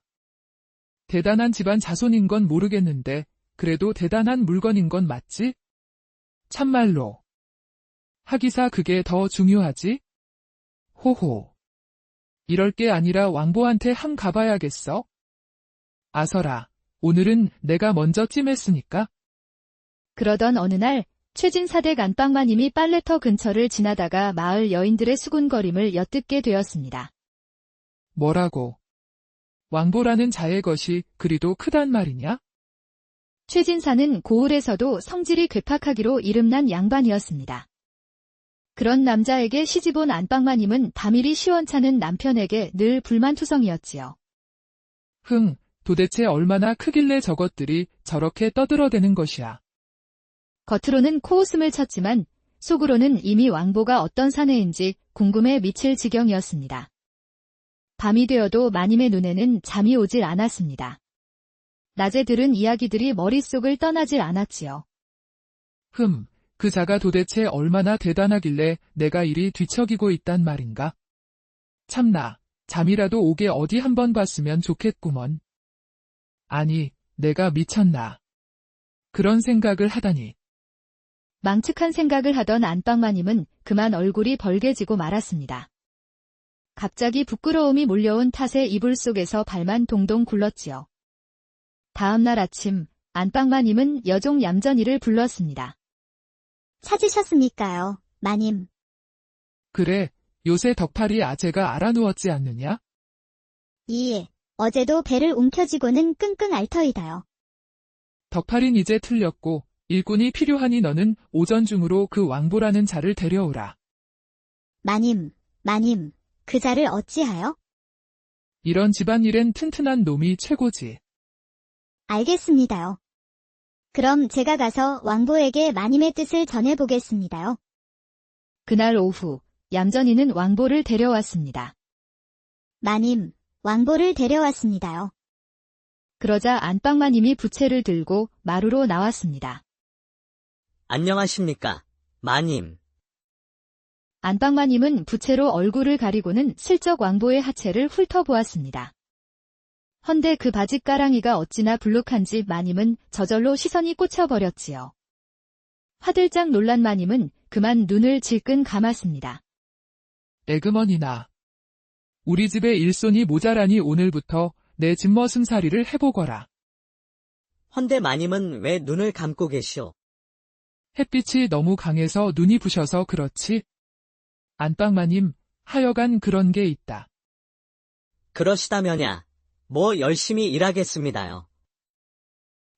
대단한 집안 자손인 건 모르겠는데 그래도 대단한 물건인 건 맞지? 참말로. 하기사 그게 더 중요하지? 호호. 이럴 게 아니라 왕보한테 한 가봐야겠어. 아서라, 오늘은 내가 먼저 찜했으니까. 그러던 어느 날 최진사댁 안방마님이 빨래터 근처를 지나다가 마을 여인들의 수군거림을 엿듣게 되었습니다. 뭐라고? 왕보라는 자의 것이 그리도 크단 말이냐? 최진사는 고을에서도 성질이 괴팍하기로 이름난 양반이었습니다. 그런 남자에게 시집온 안방마님은 담일이 시원찮은 남편에게 늘 불만투성이었지요. 도대체 얼마나 크길래 저것들이 저렇게 떠들어대는 것이야. 겉으로는 코웃음을 쳤지만 속으로는 이미 왕보가 어떤 사내인지 궁금해 미칠 지경이었습니다. 밤이 되어도 마님의 눈에는 잠이 오질 않았습니다. 낮에 들은 이야기들이 머릿속을 떠나질 않았지요. 그 자가 도대체 얼마나 대단하길래 내가 이리 뒤척이고 있단 말인가? 참나, 잠이라도 오게 어디 한번 봤으면 좋겠구먼. 아니, 내가 미쳤나. 그런 생각을 하다니.
망측한 생각을 하던 안방마님은 그만 얼굴이 벌개지고 말았습니다. 갑자기 부끄러움이 몰려온 탓에 이불 속에서 발만 동동 굴렀지요. 다음 날 아침, 안방마님은 여종 얌전이를 불렀습니다.
찾으셨습니까요, 마님?
그래, 요새 덕팔이 아재가 알아누웠지 않느냐?
예, 어제도 배를 움켜쥐고는 끙끙 앓터이다요.
덕팔인 이제 틀렸고 일꾼이 필요하니 너는 오전 중으로 그 왕보라는 자를 데려오라.
마님, 그 자를 어찌하여?
이런 집안일엔 튼튼한 놈이 최고지.
알겠습니다요. 그럼 제가 가서 왕보에게 마님의 뜻을 전해보겠습니다요.
그날 오후, 얌전이는 왕보를 데려왔습니다.
마님, 왕보를 데려왔습니다요.
그러자 안방마님이 부채를 들고 마루로 나왔습니다.
안녕하십니까, 마님.
안방마님은 부채로 얼굴을 가리고는 슬쩍 왕보의 하체를 훑어보았습니다. 헌데 그 바짓가랑이가 어찌나 불룩한지 마님은 저절로 시선이 꽂혀버렸지요. 화들짝 놀란 마님은 그만 눈을 질끈 감았습니다.
에그머니나. 우리 집에 일손이 모자라니 오늘부터 내 집머슴살이를 해보거라.
헌데 마님은 왜 눈을 감고 계시오?
햇빛이 너무 강해서 눈이 부셔서 그렇지. 안방마님, 하여간 그런 게 있다.
그러시다면야, 뭐 열심히 일하겠습니다요.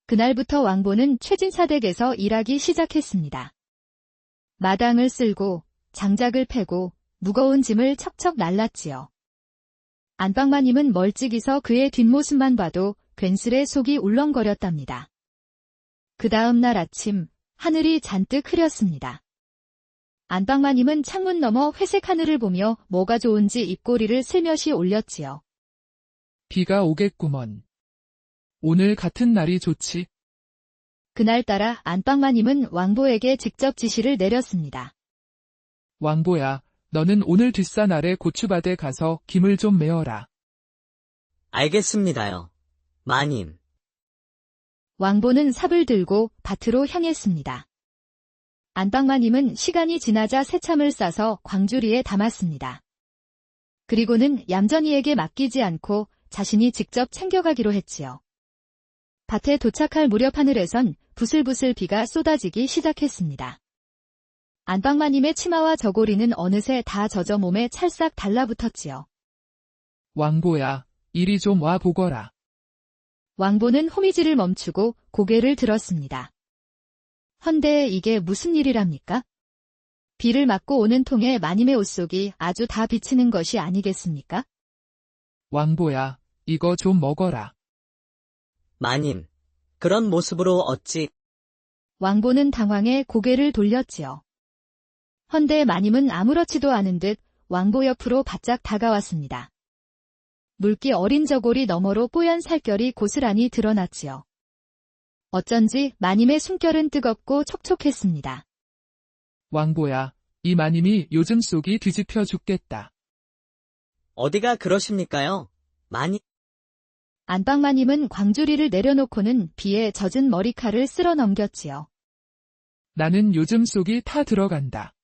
그날부터 왕보는 최진사댁에서 일하기 시작했습니다. 마당을 쓸고 장작을 패고 무거운 짐을 척척 날랐지요. 안방마님은 멀찍이서 그의 뒷모습만 봐도 괜스레 속이 울렁거렸답니다. 그 다음 날 아침 하늘이 잔뜩 흐렸습니다. 안방마님은 창문 너머 회색 하늘을 보며 뭐가 좋은지 입꼬리를 슬며시 올렸지요.
비가 오겠구먼. 오늘 같은 날이 좋지.
그날따라 안방마님은 왕보에게 직접 지시를 내렸습니다.
왕보야, 너는 오늘 뒷산 아래 고추밭에 가서 김을 좀 메어라.
알겠습니다요, 마님.
왕보는 삽을 들고 밭으로 향했습니다. 안방마님은 시간이 지나자 새참을 싸서 광주리에 담았습니다. 그리고는 얌전이에게 맡기지 않고 자신이 직접 챙겨가기로 했지요. 밭에 도착할 무렵 하늘에선 부슬부슬 비가 쏟아지기 시작했습니다. 안방마님의 치마와 저고리는 어느새 다 젖어 몸에 찰싹 달라붙었지요.
왕보야, 이리 좀 와 보거라.
왕보는 호미질을 멈추고 고개를 들었습니다. 헌데 이게 무슨 일이랍니까? 비를 맞고 오는 통에 마님의 옷속이 아주 다 비치는 것이 아니겠습니까?
왕보야, 이거 좀 먹어라.
마님, 그런 모습으로 어찌...
왕보는 당황해 고개를 돌렸지요. 헌데 마님은 아무렇지도 않은 듯 왕보 옆으로 바짝 다가왔습니다. 물기 어린 저고리 너머로 뽀얀 살결이 고스란히 드러났지요. 어쩐지 마님의 숨결은 뜨겁고 촉촉했습니다.
왕보야, 이 마님이 요즘 속이 뒤집혀 죽겠다.
어디가 그러십니까요, 마님?
안방마님은 광주리를 내려놓고는 비에 젖은 머리칼을 쓸어 넘겼지요.
나는 요즘 속이 타 들어간다.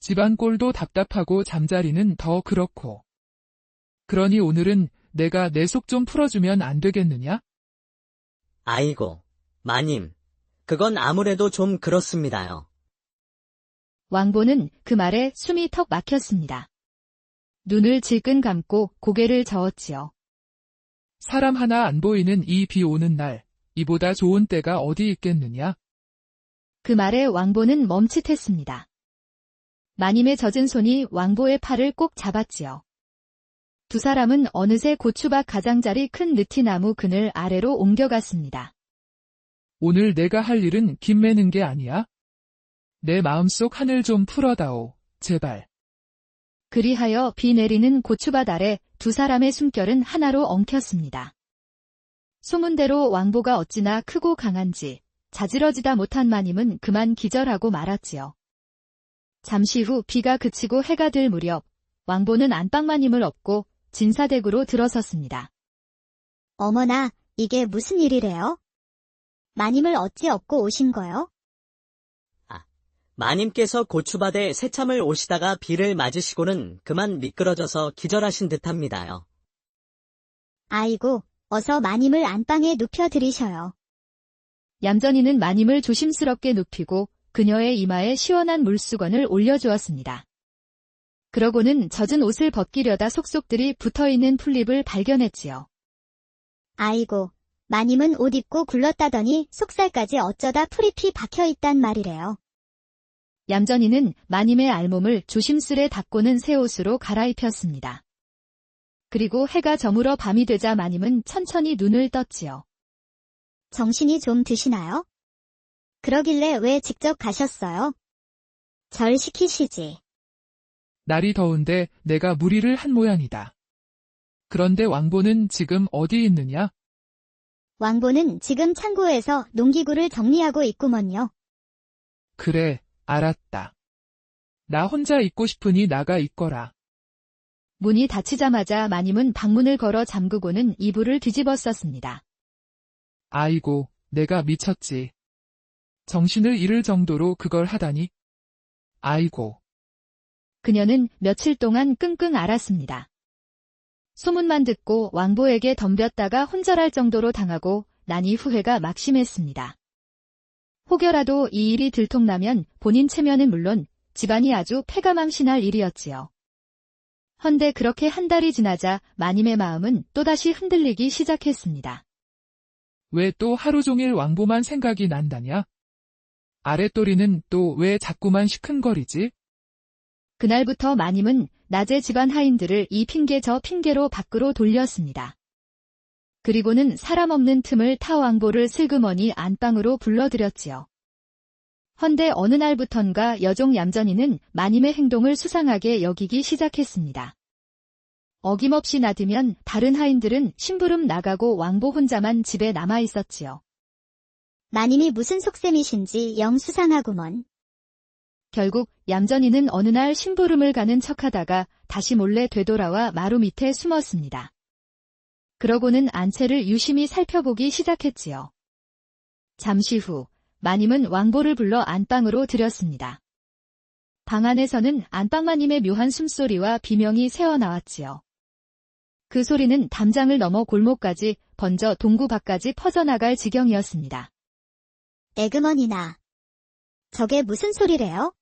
집안 꼴도 답답하고 잠자리는 더 그렇고. 그러니 오늘은 내가 내 속 좀 풀어주면 안 되겠느냐?
아이고, 마님, 그건 아무래도 좀 그렇습니다요.
왕보는 그 말에 숨이 턱 막혔습니다. 눈을 질끈 감고 고개를 저었지요.
사람 하나 안 보이는 이 비 오는 날, 이보다 좋은 때가 어디 있겠느냐?
그 말에 왕보는 멈칫했습니다. 마님의 젖은 손이 왕보의 팔을 꼭 잡았지요. 두 사람은 어느새 고추밭 가장자리 큰 느티나무 그늘 아래로 옮겨갔습니다.
오늘 내가 할 일은 김 매는 게 아니야? 내 마음속 하늘 좀 풀어다오, 제발.
그리하여 비 내리는 고추밭 아래 두 사람의 숨결은 하나로 엉켰습니다. 소문대로 왕보가 어찌나 크고 강한지 자지러지다 못한 마님은 그만 기절하고 말았지요. 잠시 후 비가 그치고 해가 들 무렵 왕보는 안방마님을 업고 진사댁으로 들어섰습니다.
어머나, 이게 무슨 일이래요? 마님을 어찌 업고 오신 거요?
마님께서 고추밭에 새참을 오시다가 비를 맞으시고는 그만 미끄러져서 기절하신 듯합니다요.
아이고, 어서 마님을 안방에 눕혀드리셔요.
얌전이는 마님을 조심스럽게 눕히고 그녀의 이마에 시원한 물수건을 올려주었습니다. 그러고는 젖은 옷을 벗기려다 속속들이 붙어있는 풀잎을 발견했지요.
아이고, 마님은 옷 입고 굴렀다더니 속살까지 어쩌다 풀잎이 박혀있단 말이래요.
얌전이는 마님의 알몸을 조심스레 닦고는 새 옷으로 갈아입혔습니다. 그리고 해가 저물어 밤이 되자 마님은 천천히 눈을 떴지요.
정신이 좀 드시나요? 그러길래 왜 직접 가셨어요? 절 시키시지.
날이 더운데 내가 무리를 한 모양이다. 그런데 왕보는 지금 어디 있느냐?
왕보는 지금 창고에서 농기구를 정리하고 있구먼요.
그래, 알았다. 나 혼자 있고 싶으니 나가 있거라.
문이 닫히자마자 마님은 방문을 걸어 잠그고는 이불을 뒤집어 썼습니다.
아이고, 내가 미쳤지. 정신을 잃을 정도로 그걸 하다니. 아이고.
그녀는 며칠 동안 끙끙 앓았습니다. 소문만 듣고 왕보에게 덤볐다가 혼절할 정도로 당하고 나니 후회가 막심했습니다. 혹여라도 이 일이 들통나면 본인 체면은 물론 집안이 아주 패가망신할 일이었지요. 헌데 그렇게 한 달이 지나자 마님의 마음은 또다시 흔들리기 시작했습니다.
왜 또 하루 종일 왕보만 생각이 난다냐? 아랫도리는 또 왜 자꾸만 시큰거리지?
그날부터 마님은 낮에 집안 하인들을 이 핑계 저 핑계로 밖으로 돌렸습니다. 그리고는 사람 없는 틈을 타 왕보를 슬그머니 안방으로 불러들였지요. 헌데 어느 날부턴가 여종 얌전이는 마님의 행동을 수상하게 여기기 시작했습니다. 어김없이 나들면 다른 하인들은 심부름 나가고 왕보 혼자만 집에 남아 있었지요.
마님이 무슨 속셈이신지 영 수상하구먼.
결국 얌전이는 어느 날 심부름을 가는 척하다가 다시 몰래 되돌아와 마루 밑에 숨었습니다. 그러고는 안채를 유심히 살펴보기 시작했지요. 잠시 후 마님은 왕보를 불러 안방으로 들였습니다. 방 안에서는 안방마님의 묘한 숨소리와 비명이 새어나왔지요. 그 소리는 담장을 넘어 골목까지 번져 동구 밖까지 퍼져나갈 지경이었습니다.
에그머니나. 저게 무슨 소리래요?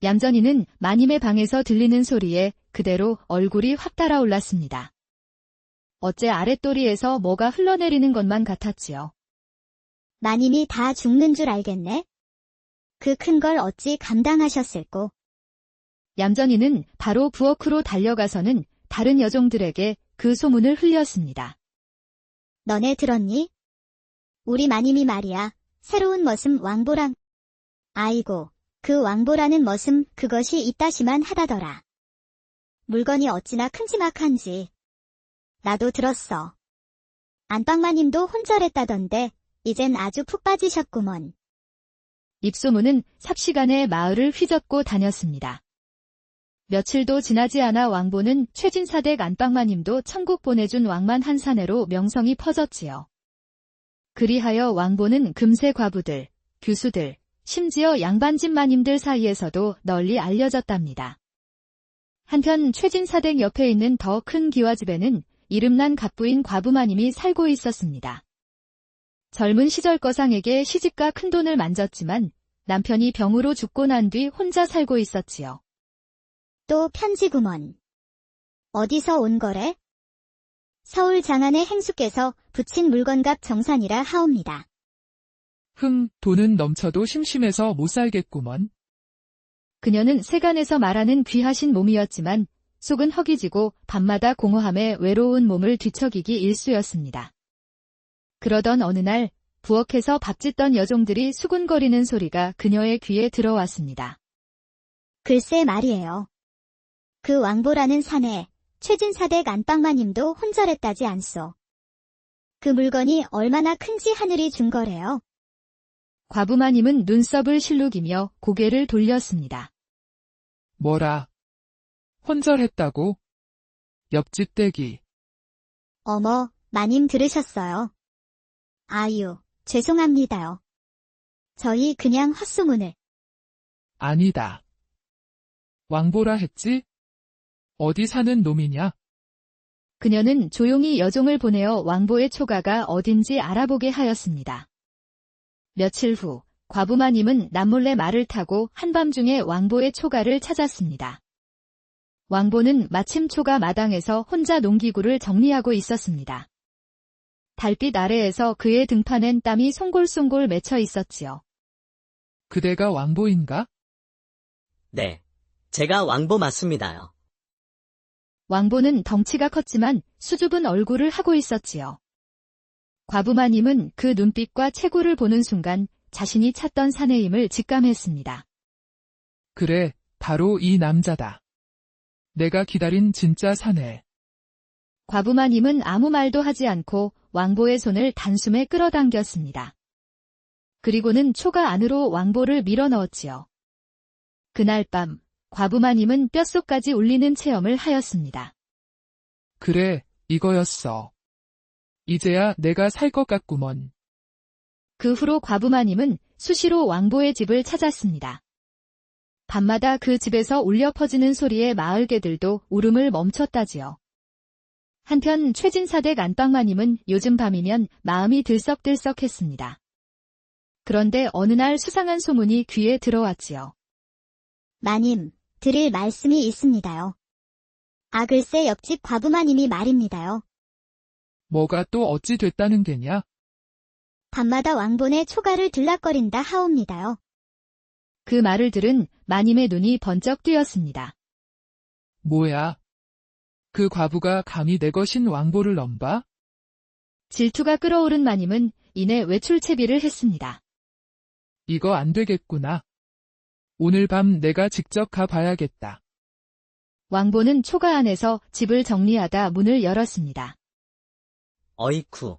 얌전이는 마님의 방에서 들리는 소리에 그대로 얼굴이 확 달아올랐습니다. 어째 아랫도리에서 뭐가 흘러내리는 것만 같았지요.
마님이 다 죽는 줄 알겠네. 그 큰 걸 어찌 감당하셨을꼬.
얌전이는 바로 부엌으로 달려가서는 다른 여종들에게 그 소문을 흘렸습니다.
너네 들었니? 우리 마님이 말이야. 새로운 머슴 왕보랑. 아이고, 그 왕보라는 머슴 그것이 이따시만 하다더라. 물건이 어찌나 큼지막한지. 나도 들었어. 안방마님도 혼절했다던데 이젠 아주 푹 빠지셨구먼.
입소문은 삽시간에 마을을 휘젓고 다녔습니다. 며칠도 지나지 않아 왕보는 최진사댁 안방마님도 천국 보내준 왕만 한 사내로 명성이 퍼졌지요. 그리하여 왕보는 금세 과부들, 교수들, 심지어 양반집 마님들 사이에서도 널리 알려졌답니다. 한편 최진사댁 옆에 있는 더 큰 기와집에는 이름난 갑부인 과부마님이 살고 있었습니다. 젊은 시절 거상에게 시집가 큰돈을 만졌지만 남편이 병으로 죽고 난 뒤 혼자 살고 있었지요.
또 편지구먼. 어디서 온 거래? 서울 장안의 행수께서 붙인 물건값 정산이라 하옵니다.
돈은 넘쳐도 심심해서 못 살겠구먼.
그녀는 세간에서 말하는 귀하신 몸이었지만 속은 허기지고 밤마다 공허함에 외로운 몸을 뒤척이기 일쑤였습니다. 그러던 어느 날 부엌에서 밥짓던 여종들이 수군거리는 소리가 그녀의 귀에 들어왔습니다.
글쎄 말이에요. 그 왕보라는 사내 최진사댁 안방마님도 혼절했다지 않소. 그 물건이 얼마나 큰지 하늘이 준 거래요.
과부마님은 눈썹을 실룩이며 고개를 돌렸습니다.
뭐라? 혼절했다고? 옆집 댁이.
어머, 마님 들으셨어요? 아유, 죄송합니다요. 저희 그냥 헛소문을.
아니다. 왕보라 했지? 어디 사는 놈이냐?
그녀는 조용히 여종을 보내어 왕보의 초가가 어딘지 알아보게 하였습니다. 며칠 후 과부마님은 남몰래 말을 타고 한밤중에 왕보의 초가를 찾았습니다. 왕보는 마침 초가 마당에서 혼자 농기구를 정리하고 있었습니다. 달빛 아래에서 그의 등판엔 땀이 송골송골 맺혀 있었지요.
그대가 왕보인가?
네. 제가 왕보 맞습니다요.
왕보는 덩치가 컸지만 수줍은 얼굴을 하고 있었지요. 과부마님은 그 눈빛과 체구를 보는 순간 자신이 찾던 사내임을 직감했습니다.
그래, 바로 이 남자다. 내가 기다린 진짜 사내.
과부마님은 아무 말도 하지 않고 왕보의 손을 단숨에 끌어당겼습니다. 그리고는 초가 안으로 왕보를 밀어넣었지요. 그날 밤 과부마님은 뼛속까지 울리는 체험을 하였습니다.
그래, 이거였어. 이제야 내가 살 것 같구먼.
그 후로 과부마님은 수시로 왕보의 집을 찾았습니다. 밤마다 그 집에서 울려 퍼지는 소리에 마을 개들도 울음을 멈췄다지요. 한편 최진사댁 안방마님은 요즘 밤이면 마음이 들썩들썩했습니다. 그런데 어느 날 수상한 소문이 귀에 들어왔지요.
마님, 드릴 말씀이 있습니다요. 아, 글쎄 옆집 과부마님이 말입니다요.
뭐가 또 어찌 됐다는 게냐?
밤마다 왕본의 초가를 들락거린다 하옵니다요.
그 말을 들은 마님의 눈이 번쩍 뜨였습니다.
뭐야? 그 과부가 감히 내 것인 왕보를 넘봐?
질투가 끓어오른 마님은 이내 외출채비를 했습니다.
이거 안 되겠구나. 오늘 밤 내가 직접 가봐야겠다.
왕보는 초가 안에서 집을 정리하다 문을 열었습니다.
어이쿠.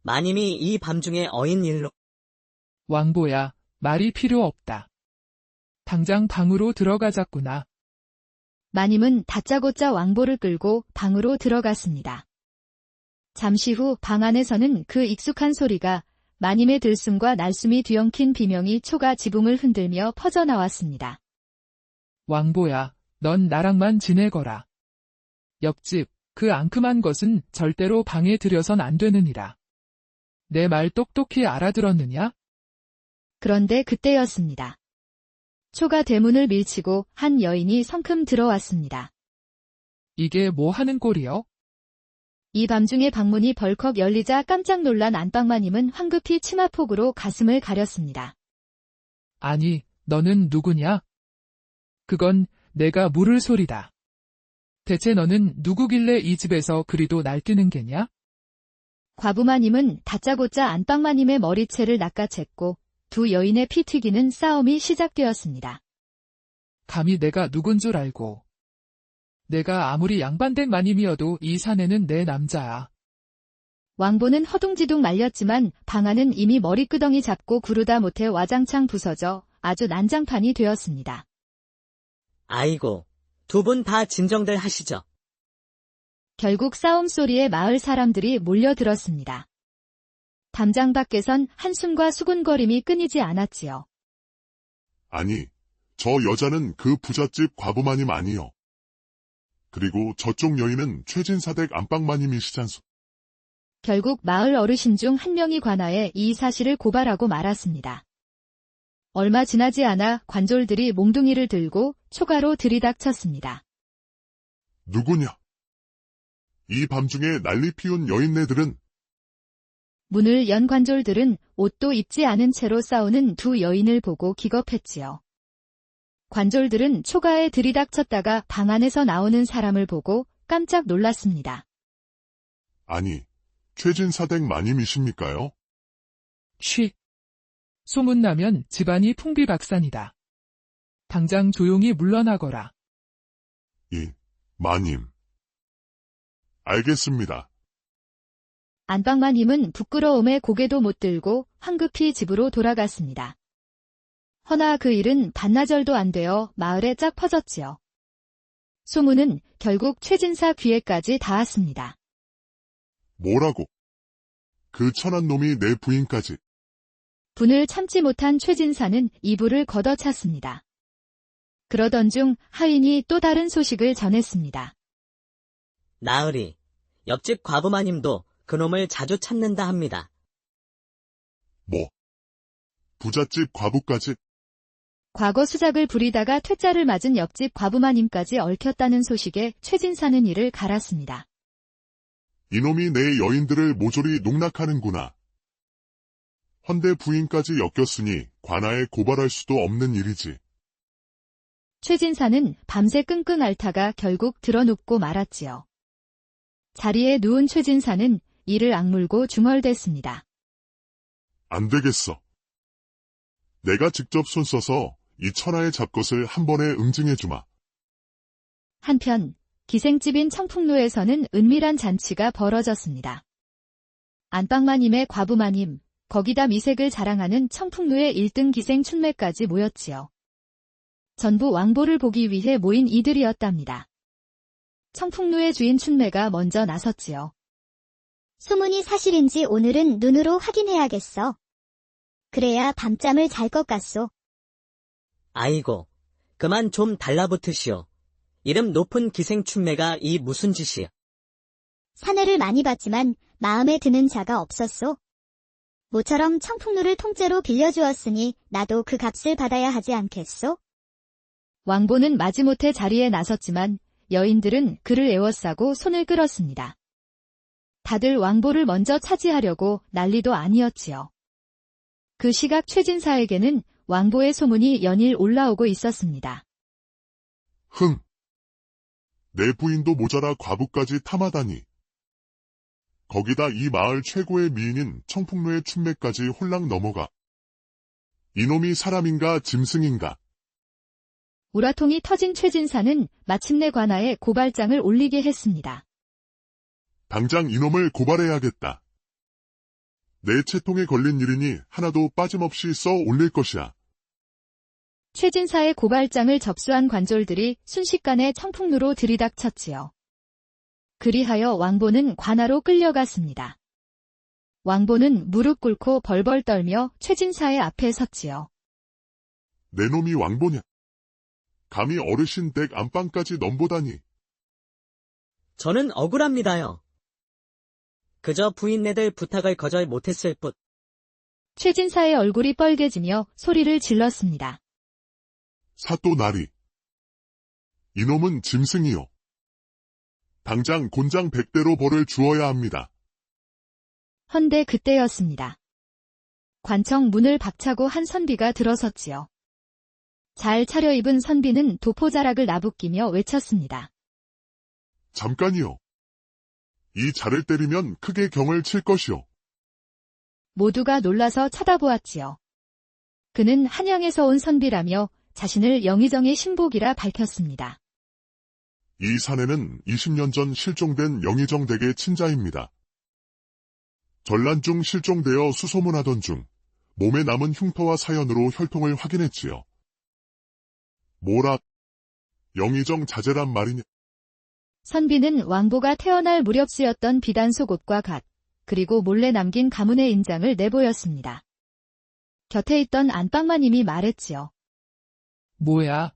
마님이 이 밤중에 어인 일로.
왕보야, 말이 필요 없다. 당장 방으로 들어가자꾸나.
마님은 다짜고짜 왕보를 끌고 방으로 들어갔습니다. 잠시 후 방 안에서는 그 익숙한 소리가 마님의 들숨과 날숨이 뒤엉킨 비명이 초가 지붕을 흔들며 퍼져나왔습니다.
왕보야, 넌 나랑만 지내거라. 옆집, 그 앙큼한 것은 절대로 방에 들여선 안 되느니라. 내 말 똑똑히 알아들었느냐?
그런데 그때였습니다. 초가 대문을 밀치고 한 여인이 성큼 들어왔습니다.
이게 뭐 하는 꼴이여?
이 밤중에 방문이 벌컥 열리자 깜짝 놀란 안방마님은 황급히 치마폭으로 가슴을 가렸습니다.
아니, 너는 누구냐? 그건 내가 물을 소리다. 대체 너는 누구길래 이 집에서 그리도 날뛰는 게냐?
과부마님은 다짜고짜 안방마님의 머리채를 낚아챘고 두 여인의 피 튀기는 싸움이 시작되었습니다.
감히 내가 누군 줄 알고. 내가 아무리 양반댁 마님이어도 이 사내는 내 남자야.
왕보는 허둥지둥 말렸지만 방 안은 이미 머리끄덩이 잡고 구르다 못해 와장창 부서져 아주 난장판이 되었습니다.
아이고. 두 분 다 진정들 하시죠.
결국 싸움 소리에 마을 사람들이 몰려들었습니다. 담장 밖에선 한숨과 수군거림이 끊이지 않았지요.
아니, 저 여자는 그 부잣집 과부마님 아니요. 그리고 저쪽 여인은 최진사댁 안방마님이시잖소.
결국 마을 어르신 중 한 명이 관하에 이 사실을 고발하고 말았습니다. 얼마 지나지 않아 관졸들이 몽둥이를 들고 초가로 들이닥쳤습니다.
누구냐? 이 밤중에 난리 피운 여인네들은
문을 연 관졸들은 옷도 입지 않은 채로 싸우는 두 여인을 보고 기겁했지요. 관졸들은 초가에 들이닥쳤다가 방 안에서 나오는 사람을 보고 깜짝 놀랐습니다.
아니, 최진사댁 마님이십니까요?
쉬. 소문나면 집안이 풍비박산이다. 당장 조용히 물러나거라.
마님. 알겠습니다.
안방마님은 부끄러움에 고개도 못 들고 황급히 집으로 돌아갔습니다. 허나 그 일은 반나절도 안 되어 마을에 쫙 퍼졌지요. 소문은 결국 최진사 귀에까지 닿았습니다.
뭐라고? 그 천한 놈이 내 부인까지.
분을 참지 못한 최진사는 이불을 걷어찼습니다. 그러던 중 하인이 또 다른 소식을 전했습니다.
나으리, 옆집 과부마님도 그놈을 자주 찾는다 합니다.
뭐? 부잣집 과부까지?
과거 수작을 부리다가 퇴짜를 맞은 옆집 과부마님까지 얽혔다는 소식에 최진사는 이를 갈았습니다.
이놈이 내 여인들을 모조리 농락하는구나. 헌데 부인까지 엮였으니 관아에 고발할 수도 없는 일이지.
최진사는 밤새 끙끙 앓다가 결국 드러눕고 말았지요. 자리에 누운 최진사는 이를 악물고 중얼댔습니다.
안 되겠어. 내가 직접 손 써서 이 천하의 잡것을 한 번에 응징해주마.
한편 기생집인 청풍로에서는 은밀한 잔치가 벌어졌습니다. 안방마님의 과부마님, 거기다 미색을 자랑하는 청풍로의 1등 기생 춘매까지 모였지요. 전부 왕보를 보기 위해 모인 이들이었답니다. 청풍로의 주인 춘매가 먼저 나섰지요.
소문이 사실인지 오늘은 눈으로 확인해야겠어. 그래야 밤잠을 잘 것 같소.
아이고, 그만 좀 달라붙으시오. 이름 높은 기생춘매가 이 무슨 짓이야.
사내를 많이 봤지만 마음에 드는 자가 없었소. 모처럼 청풍루를 통째로 빌려주었으니 나도 그 값을 받아야 하지 않겠소?
왕보는 마지못해 자리에 나섰지만 여인들은 그를 에워싸고 손을 끌었습니다. 다들 왕보를 먼저 차지하려고 난리도 아니었지요. 그 시각 최진사에게는 왕보의 소문이 연일 올라오고 있었습니다.
흥! 내 부인도 모자라 과부까지 탐하다니. 거기다 이 마을 최고의 미인인 청풍로의 춘매까지 홀랑 넘어가. 이놈이 사람인가 짐승인가?
우라통이 터진 최진사는 마침내 관아에 고발장을 올리게 했습니다.
당장 이놈을 고발해야겠다. 내 채통에 걸린 일이니 하나도 빠짐없이 써 올릴 것이야.
최진사의 고발장을 접수한 관졸들이 순식간에 청풍루로 들이닥쳤지요. 그리하여 왕보는 관아로 끌려갔습니다. 왕보는 무릎 꿇고 벌벌 떨며 최진사의 앞에 섰지요.
내 놈이 왕보냐? 감히 어르신 댁 안방까지 넘보다니.
저는 억울합니다요. 그저 부인네들 부탁을 거절 못했을 뿐.
최진사의 얼굴이 뻘개지며 소리를 질렀습니다.
사또 나리. 이놈은 짐승이요. 당장 곤장 100대로 벌을 주어야 합니다.
헌데 그때였습니다. 관청 문을 박차고 한 선비가 들어섰지요. 잘 차려입은 선비는 도포자락을 나부끼며 외쳤습니다.
잠깐이요. 이 자를 때리면 크게 경을 칠 것이요.
모두가 놀라서 쳐다보았지요. 그는 한양에서 온 선비라며 자신을 영의정의 신복이라 밝혔습니다.
이 사내는 20년 전 실종된 영의정 댁의 친자입니다. 전란 중 실종되어 수소문하던 중 몸에 남은 흉터와 사연으로 혈통을 확인했지요. 뭐라? 영의정 자제란 말이냐?
선비는 왕보가 태어날 무렵쓰였던 비단 속옷과 갓, 그리고 몰래 남긴 가문의 인장을 내보였습니다. 곁에 있던 안방마님이 말했지요.
뭐야?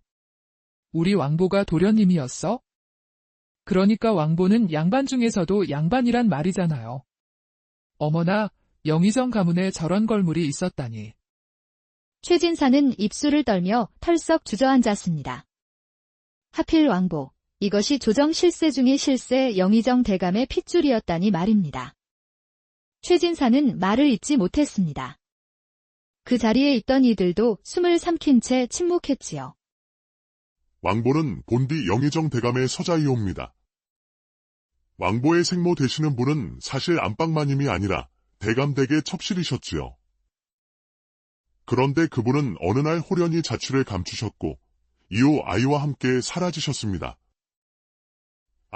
우리 왕보가 도련님이었어? 그러니까 왕보는 양반 중에서도 양반이란 말이잖아요. 어머나, 영의정 가문에 저런 걸물이 있었다니.
최진사는 입술을 떨며 털썩 주저앉았습니다. 하필 왕보, 이것이 조정 실세 중의 실세 영의정 대감의 핏줄이었다니 말입니다. 최진사는 말을 잇지 못했습니다. 그 자리에 있던 이들도 숨을 삼킨 채 침묵했지요.
왕보는 본디 영의정 대감의 서자이옵니다. 왕보의 생모 되시는 분은 사실 안방마님이 아니라 대감댁의 첩실이셨지요. 그런데 그분은 어느 날 호련히 자취를 감추셨고 이후 아이와 함께 사라지셨습니다.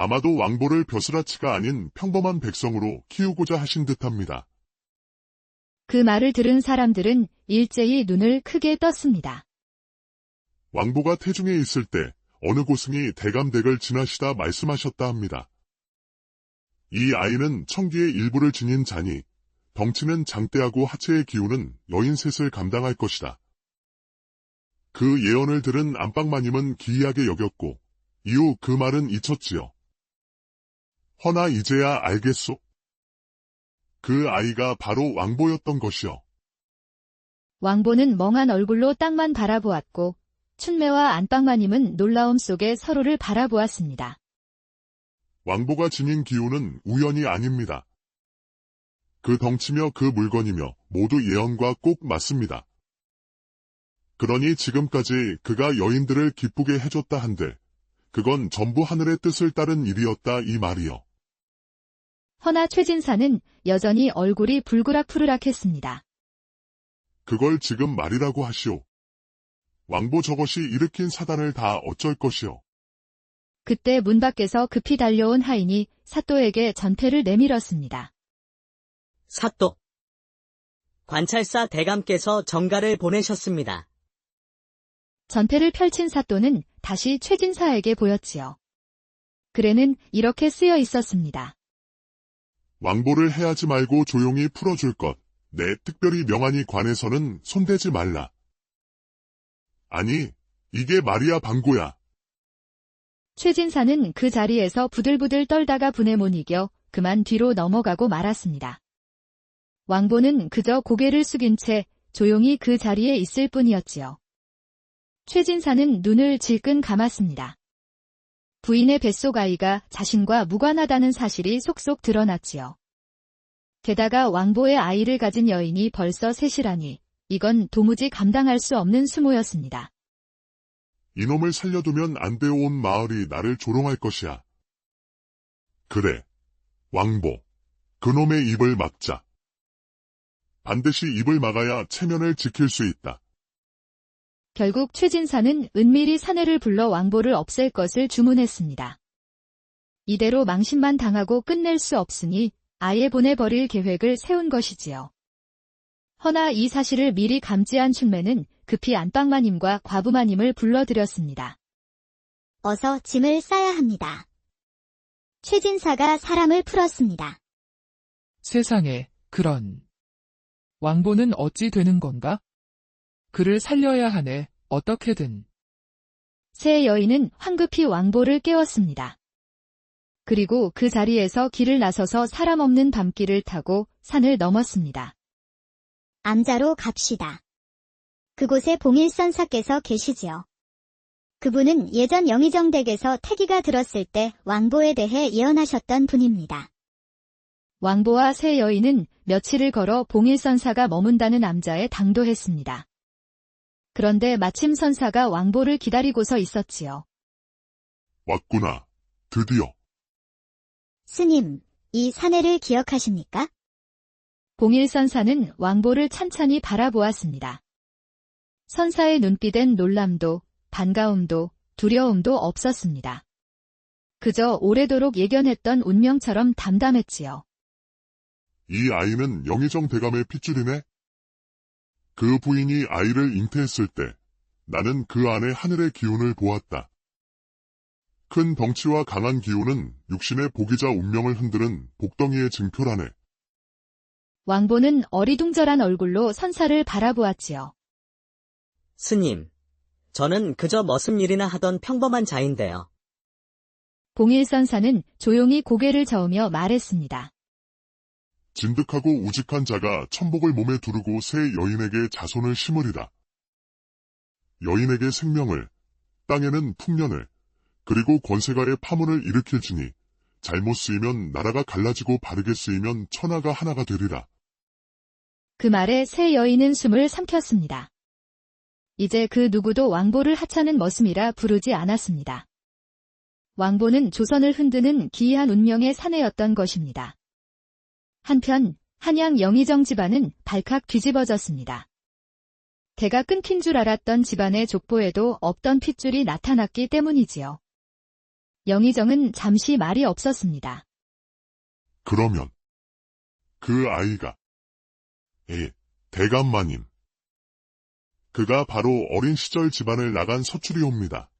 아마도 왕보를 벼슬아치가 아닌 평범한 백성으로 키우고자 하신 듯합니다.
그 말을 들은 사람들은 일제히 눈을 크게 떴습니다.
왕보가 태중에 있을 때 어느 고승이 대감댁을 지나시다 말씀하셨다 합니다. 이 아이는 청기의 일부를 지닌 자니 덩치는 장대하고 하체의 기운은 여인 셋을 감당할 것이다. 그 예언을 들은 안방마님은 기이하게 여겼고 이후 그 말은 잊혔지요. 허나 이제야 알겠소. 그 아이가 바로 왕보였던 것이요.
왕보는 멍한 얼굴로 땅만 바라보았고 춘매와 안방마님은 놀라움 속에 서로를 바라보았습니다.
왕보가 지닌 기운은 우연이 아닙니다. 그 덩치며 그 물건이며 모두 예언과 꼭 맞습니다. 그러니 지금까지 그가 여인들을 기쁘게 해줬다 한들 그건 전부 하늘의 뜻을 따른 일이었다 이 말이요.
허나 최진사는 여전히 얼굴이 불그락푸르락했습니다.
그걸 지금 말이라고 하시오. 왕보 저것이 일으킨 사단을 다 어쩔 것이오.
그때 문 밖에서 급히 달려온 하인이 사또에게 전패를 내밀었습니다.
사또. 관찰사 대감께서 정가를 보내셨습니다.
전패를 펼친 사또는 다시 최진사에게 보였지요. 글에는 이렇게 쓰여 있었습니다.
왕보를 해하지 말고 조용히 풀어줄 것. 내 특별히 명하니 관에서는 손대지 말라. 아니, 이게 말이야 방고야.
최진사는 그 자리에서 부들부들 떨다가 분에 못 이겨 그만 뒤로 넘어가고 말았습니다. 왕보는 그저 고개를 숙인 채 조용히 그 자리에 있을 뿐이었지요. 최진사는 눈을 질끈 감았습니다. 부인의 뱃속 아이가 자신과 무관하다는 사실이 속속 드러났지요. 게다가 왕보의 아이를 가진 여인이 벌써 셋이라니 이건 도무지 감당할 수 없는 수모였습니다.
이놈을 살려두면 안 되어온 마을이 나를 조롱할 것이야. 그래, 왕보. 그놈의 입을 막자. 반드시 입을 막아야 체면을 지킬 수 있다.
결국 최진사는 은밀히 사내를 불러 왕보를 없앨 것을 주문했습니다. 이대로 망신만 당하고 끝낼 수 없으니 아예 보내버릴 계획을 세운 것이지요. 허나 이 사실을 미리 감지한 춘매는 급히 안방마님과 과부마님을 불러들였습니다.
어서 짐을 싸야 합니다. 최진사가 사람을 풀었습니다.
세상에, 그런. 왕보는 어찌 되는 건가? 그를 살려야 하네, 어떻게든.
세 여인은 황급히 왕보를 깨웠습니다. 그리고 그 자리에서 길을 나서서 사람 없는 밤길을 타고 산을 넘었습니다.
암자로 갑시다. 그곳에 봉일선사께서 계시지요. 그분은 예전 영의정 댁에서 태기가 들었을 때 왕보에 대해 예언하셨던 분입니다.
왕보와 세 여인은 며칠을 걸어 봉일선사가 머문다는 암자에 당도했습니다. 그런데 마침 선사가 왕보를 기다리고서 있었지요.
왔구나. 드디어.
스님, 이 사내를 기억하십니까?
봉일선사는 왕보를 찬찬히 바라보았습니다. 선사의 눈빛엔 놀람도, 반가움도, 두려움도 없었습니다. 그저 오래도록 예견했던 운명처럼 담담했지요.
이 아이는 영의정 대감의 핏줄이네? 그 부인이 아이를 잉태했을 때 나는 그 안에 하늘의 기운을 보았다. 큰 덩치와 강한 기운은 육신의 복이자 운명을 흔드는 복덩이의 증표라네.
왕보는 어리둥절한 얼굴로 선사를 바라보았지요.
스님, 저는 그저 머슴일이나 하던 평범한 자인데요.
봉일선사는 조용히 고개를 저으며 말했습니다.
진득하고 우직한 자가 천복을 몸에 두르고 새 여인에게 자손을 심으리라. 여인에게 생명을, 땅에는 풍년을, 그리고 권세가의 파문을 일으킬지니 잘못 쓰이면 나라가 갈라지고 바르게 쓰이면 천하가 하나가 되리라.
그 말에 세 여인은 숨을 삼켰습니다. 이제 그 누구도 왕보를 하찮은 머슴이라 부르지 않았습니다. 왕보는 조선을 흔드는 기이한 운명의 사내였던 것입니다. 한편 한양 영의정 집안은 발칵 뒤집어졌습니다. 대가 끊긴 줄 알았던 집안의 족보에도 없던 핏줄이 나타났기 때문이지요. 영의정은 잠시 말이 없었습니다.
그러면 그 아이가 대감마님. 그가 바로 어린 시절 집안을 나간 서출이옵니다.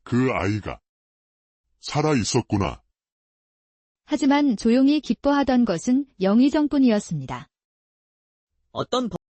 그 아이가 살아 있었구나.
하지만 조용히 기뻐하던 것은 영의정뿐이었습니다.
어떤